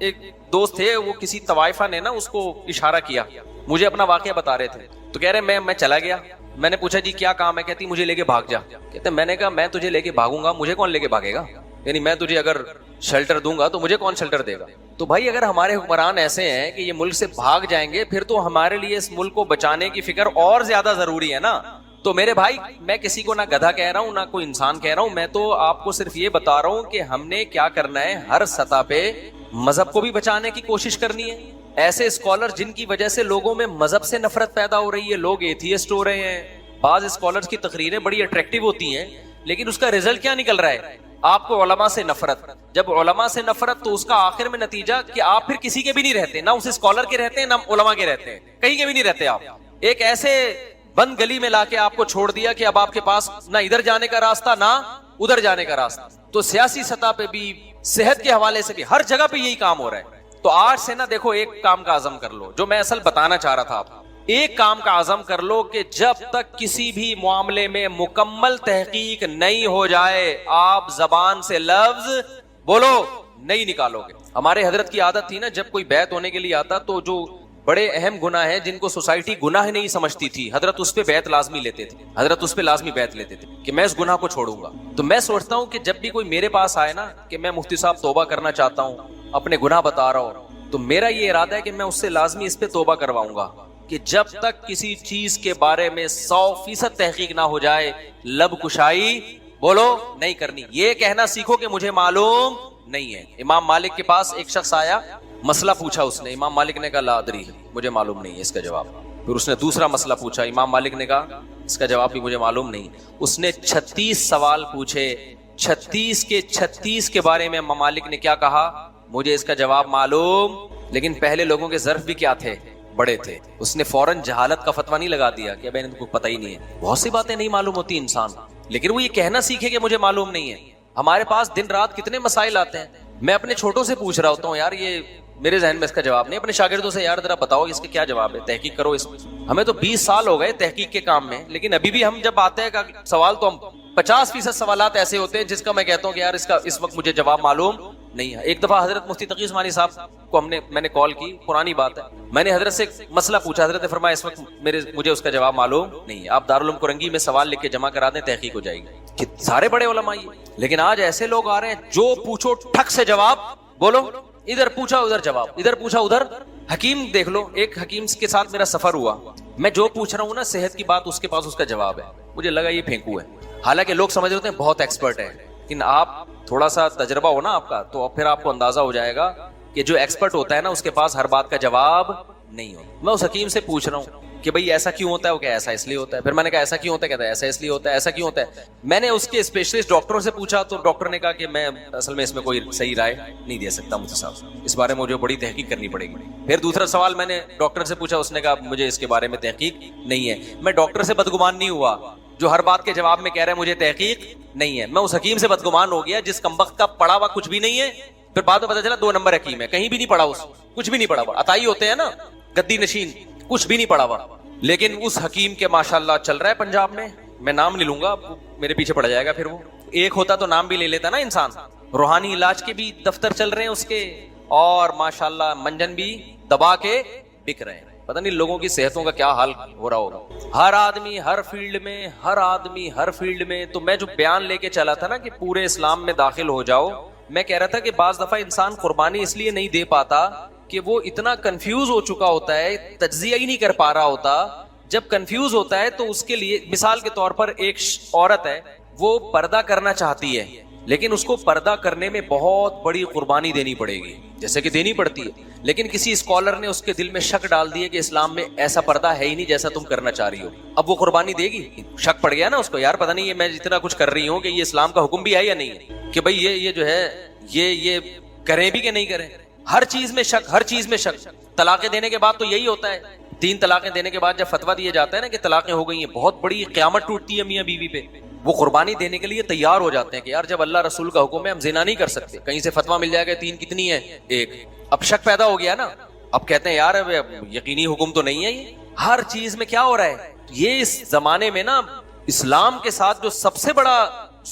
ایک دوست تھے, وہ کسی طوائفہ نے نا اس کو اشارہ کیا, مجھے اپنا واقعہ بتا رہے تھے, تو کہہ رہے میں چلا گیا, میں نے پوچھا جی کیا کام ہے, کہتی مجھے لے کے بھاگ جا. کہتے میں نے کہا میں تجھے لے کے بھاگوں گا, مجھے کون لے کے بھاگے گا, یعنی میں تجھے اگر شیلٹر دوں گا تو مجھے کون شیلٹر دے گا. تو بھائی اگر ہمارے حکمران ایسے ہیں کہ یہ ملک سے بھاگ جائیں گے, پھر تو ہمارے لیے اس ملک کو بچانے کی فکر اور زیادہ ضروری ہے نا. تو میرے بھائی میں کسی کو نہ گدھا کہہ رہا ہوں نہ کوئی انسان کہہ رہا ہوں, میں تو آپ کو صرف یہ بتا رہا ہوں کہ ہم نے کیا کرنا ہے, ہر سطح پہ مذہب کو بھی بچانے کی کوشش کرنی ہے. ایسے اسکالر جن کی وجہ سے لوگوں میں مذہب سے نفرت پیدا ہو رہی ہے, لوگ ایتھیسٹ ہو رہے ہیں. بعض اسکالرز کی تقریریں بڑی اٹریکٹیو ہوتی ہیں, لیکن اس کا رزلٹ کیا نکل رہا ہے, آپ کو علماء سے نفرت. جب علماء سے نفرت تو اس کا آخر میں نتیجہ کہ آپ پھر کسی کے بھی نہیں رہتے, نہ اس اسکالر کے رہتے ہیں نہ علماء کے رہتے ہیں, کہیں کے بھی نہیں رہتے آپ. ایک ایسے بند گلی میں لا کے آپ کو چھوڑ دیا کہ اب آپ کے پاس نہ ادھر جانے کا راستہ نہ ادھر جانے کا راستہ. تو سیاسی سطح پہ بھی, صحت کے حوالے سے بھی, ہر جگہ پہ یہی کام ہو رہا ہے. تو آج سے نا دیکھو ایک کام کا عزم کر لو, جو میں اصل بتانا چاہ رہا تھا آپ کو, ایک کام کا عزم کر لو کہ جب تک کسی بھی معاملے میں مکمل تحقیق نہیں ہو جائے آپ زبان سے لفظ بولو نہیں نکالو گے. ہمارے حضرت کی عادت تھی نا, جب کوئی بیعت ہونے کے لیے آتا تو جو بڑے اہم گناہ ہیں جن کو سوسائٹی گناہ نہیں سمجھتی تھی, حضرت اس پہ بیعت لازمی لیتے تھے, حضرت اس پہ لازمی بیعت لیتے تھے کہ میں اس گناہ کو چھوڑوں گا. تو میں سوچتا ہوں کہ جب بھی کوئی میرے پاس آئے نا کہ میں مفتی صاحب توبہ کرنا چاہتا ہوں, اپنے گناہ بتا رہا ہوں, تو میرا یہ ارادہ ہے کہ میں اس سے لازمی اس پہ توبہ کرواؤں گا کہ جب تک کسی چیز کے بارے میں 100% تحقیق نہ ہو جائے لب کشائی بولو نہیں کرنی. یہ کہنا سیکھو کہ مجھے معلوم نہیں ہے. امام مالک کے پاس ایک شخص آیا, مسئلہ پوچھا اس نے, امام مالک نے کہا لا ادری, مجھے معلوم نہیں ہے اس کا جواب. پھر اس نے دوسرا مسئلہ پوچھا, امام مالک نے کہا اس کا جواب بھی مجھے معلوم نہیں. اس نے 36 سوال پوچھے, 36 کے 36 کے بارے میں امام مالک نے کیا کہا, مجھے اس کا جواب معلوم. لیکن پہلے لوگوں کے ظرف بھی کیا تھے, بڑے تھے. اس نے فوراً جہالت کا فتویٰ نہیں لگا دیا کہ ان کو پتہ ہی نہیں ہے. بہت سی باتیں نہیں معلوم ہوتی انسان, لیکن وہ یہ کہنا سیکھے کہ مجھے معلوم نہیں ہے. ہمارے پاس دن رات کتنے مسائل آتے ہیں, میں اپنے چھوٹوں سے پوچھ رہا ہوتا ہوں یار یہ میرے ذہن میں اس کا جواب نہیں, اپنے شاگردوں سے یار ذرا بتاؤ اس کا کیا جواب ہے, تحقیق کرو اس. ہمیں تو 20 سال ہو گئے تحقیق کے کام میں, لیکن ابھی بھی ہم جب آتے ہیں سوال تو ہم 50% سوالات ایسے ہوتے ہیں جس کا میں کہتا ہوں کہ یار اس کا اس وقت مجھے جواب معلوم نہیں ہے. ایک دفعہ حضرت مفتی تقی عثمانی صاحب کو میں نے کال کی, پرانی بات ہے, میں نے حضرت سے مسئلہ پوچھا, حضرت نے فرمایا اس وقت مجھے اس کا جواب معلوم نہیں ہے, آپ دارالعلوم کرنگی میں سوال لکھ کے جمع کرا دیں, تحقیق ہو جائے گی. کہ سارے بڑے علماء یہ, لیکن آج ایسے لوگ آ رہے ہیں جو پوچھو ٹھک سے جواب بولو, ادھر پوچھا ادھر جواب, ادھر پوچھا ادھر. حکیم دیکھ لو, ایک حکیم کے ساتھ میرا سفر ہوا, میں جو پوچھ رہا ہوں نا صحت کی بات, اس کے پاس اس کا جواب ہے, مجھے لگا یہ پھینکو ہے. حالانکہ لوگ سمجھ رہے ہیں بہت ایکسپرٹ ہے, لیکن آپ تھوڑا سا تجربہ ہو نا آپ کا, تو پھر آپ کو اندازہ ہو جائے گا کہ جو ایکسپرٹ ہوتا ہے نا اس کے پاس ہر بات کا جواب نہیں ہوتا. میں اس حکیم سے پوچھ رہا ہوں کہ بھئی ایسا کیوں ہوتا ہے, وہ کہ ایسا اس لیے ہوتا ہے. پھر میں نے کہا ایسا کیوں ہوتا ہے, کہتا ہے ایسا اس لیے ہوتا ہے. ایسا کیوں ہوتا ہے, میں نے اس کے اسپیشلسٹ ڈاکٹروں سے پوچھا, تو ڈاکٹر نے کہا کہ میں اصل میں اس میں کوئی صحیح رائے نہیں دے سکتا مجھے صاحب, اس بارے میں مجھے بڑی تحقیق کرنی پڑے گی. پھر دوسرا سوال میں نے ڈاکٹر سے پوچھا, اس نے کہا مجھے اس کے بارے میں تحقیق نہیں ہے. میں ڈاکٹر سے بدگمان نہیں ہوا جو ہر بات کے جواب میں کہہ رہا ہے مجھے تحقیق نہیں ہے, میں اس حکیم سے بدگمان ہو گیا جس کمبخت کا پڑھا ہوا کچھ بھی نہیں ہے. پھر بعد میں پتا چلا 2 نمبر حکیم ہے, کہیں بھی نہیں پڑھا, اس کچھ بھی نہیں پڑھا ہوا. عطائی ہوتے ہیں نا گدی نشین, کچھ بھی نہیں پڑھا ہوا, لیکن اس حکیم کے ماشاءاللہ چل رہا ہے پنجاب میں نام نہیں لوں گا, میرے پیچھے پڑ جائے گا. پھر وہ ایک ہوتا تو نام بھی لے لیتا نا انسان. روحانی علاج کے بھی دفتر چل رہے ہیں اس کے, اور ماشاءاللہ منجن بھی دبا کے بک رہے ہیں. پتہ نہیں لوگوں کی صحتوں کا کیا حال ہو رہا ہوگا. ہر آدمی ہر فیلڈ میں. تو میں جو بیان لے کے چلا تھا نا کہ پورے اسلام میں داخل ہو جاؤ, میں کہہ رہا تھا کہ بعض دفعہ انسان قربانی اس لیے نہیں دے پاتا کہ وہ اتنا کنفیوز ہو چکا ہوتا ہے, تجزیہ ہی نہیں کر پا رہا ہوتا. جب کنفیوز ہوتا ہے تو اس کے لیے مثال کے طور پر ایک عورت ہے, وہ پردہ کرنا چاہتی ہے, لیکن اس کو پردہ کرنے میں بہت بڑی قربانی دینی پڑے گی, جیسے کہ دینی پڑتی ہے. لیکن کسی اسکالر نے اس کے دل میں شک ڈال دیے کہ اسلام میں ایسا پردہ ہے ہی نہیں جیسا تم کرنا چاہ رہی ہو. اب وہ قربانی دے گی, شک پڑ گیا نا اس کو, یار پتہ نہیں یہ میں جتنا کچھ کر رہی ہوں کہ یہ اسلام کا حکم بھی ہے یا نہیں ہے, کہ بھئی یہ جو ہے یہ کریں بھی کہ نہیں کریں. ہر چیز میں شک, ہر چیز میں شک. طلاقیں دینے کے بعد تو یہی ہوتا ہے, 3 طلاقیں دینے کے بعد جب فتویٰ دیا جاتا ہے نا کہ طلاقیں ہو گئی ہیں, بہت بڑی قیامت ٹوٹتی ہے میاں بیوی پہ. وہ قربانی دینے کے لیے تیار ہو جاتے ہیں کہ یار جب اللہ رسول کا حکم ہے ہم زنا نہیں کر سکتے, کہیں سے فتویٰ مل جائے گا 3 کتنی ہے 1. اب شک پیدا ہو گیا نا, اب کہتے ہیں یار اب یقینی حکم تو نہیں ہے. یہ ہر چیز میں کیا ہو رہا ہے, یہ اس زمانے میں نا اسلام کے ساتھ جو سب سے بڑا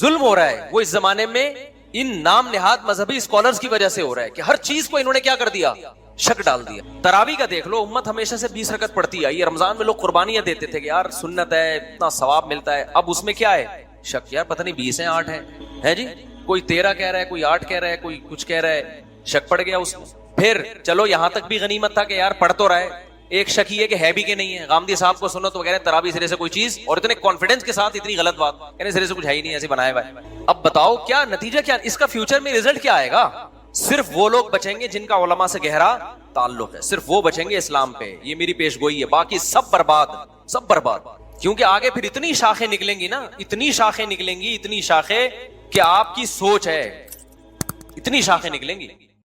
ظلم ہو رہا ہے وہ اس زمانے میں ان نام نہاد مذہبی اسکالرز کی وجہ سے ہو رہا ہے کہ ہر چیز کو انہوں نے کیا کر دیا, شک ڈال دیا. تراویح کا دیکھ لو, امت ہمیشہ سے 20 رکعت پڑھتی آئی. رمضان میں لوگ قربانیاں دیتے تھے کہ یار سنت ہے, اتنا ثواب ملتا ہے. اب اس میں کیا ہے, شک. یار پتہ نہیں 20 ہیں 8 ہیں جی, کوئی 13 کہہ رہا ہے, کوئی 8 کہہ رہا ہے, کوئی کچھ کہہ رہا ہے, شک پڑ گیا اس میں. پھر چلو یہاں تک بھی غنیمت تھا کہ یار پڑھ تو رہا ہے, ایک شک یہ کہ ہے بھی کہ نہیں ہے. غامدی صاحب کو سنو تو کہہ رہے ہیں تراویح سرے سے کوئی چیز, اور اتنے کانفیڈنس کے ساتھ اتنی غلط بات, کہنے سرے سے کچھ ہے ہی نہیں, ایسے بنایا ہوا ہے. اب بتاؤ کیا نتیجہ, کیا اس کا فیوچر میں رزلٹ کیا آئے گا؟ صرف وہ لوگ بچیں گے جن کا علماء سے گہرا تعلق ہے, صرف وہ بچیں گے اسلام پہ. یہ میری پیش گوئی ہے, باقی سب برباد, سب برباد. کیونکہ آگے پھر اتنی شاخیں نکلیں گی نا, اتنی شاخیں نکلیں گی, اتنی شاخیں کہ آپ کی سوچ ہے, اتنی شاخیں نکلیں گی.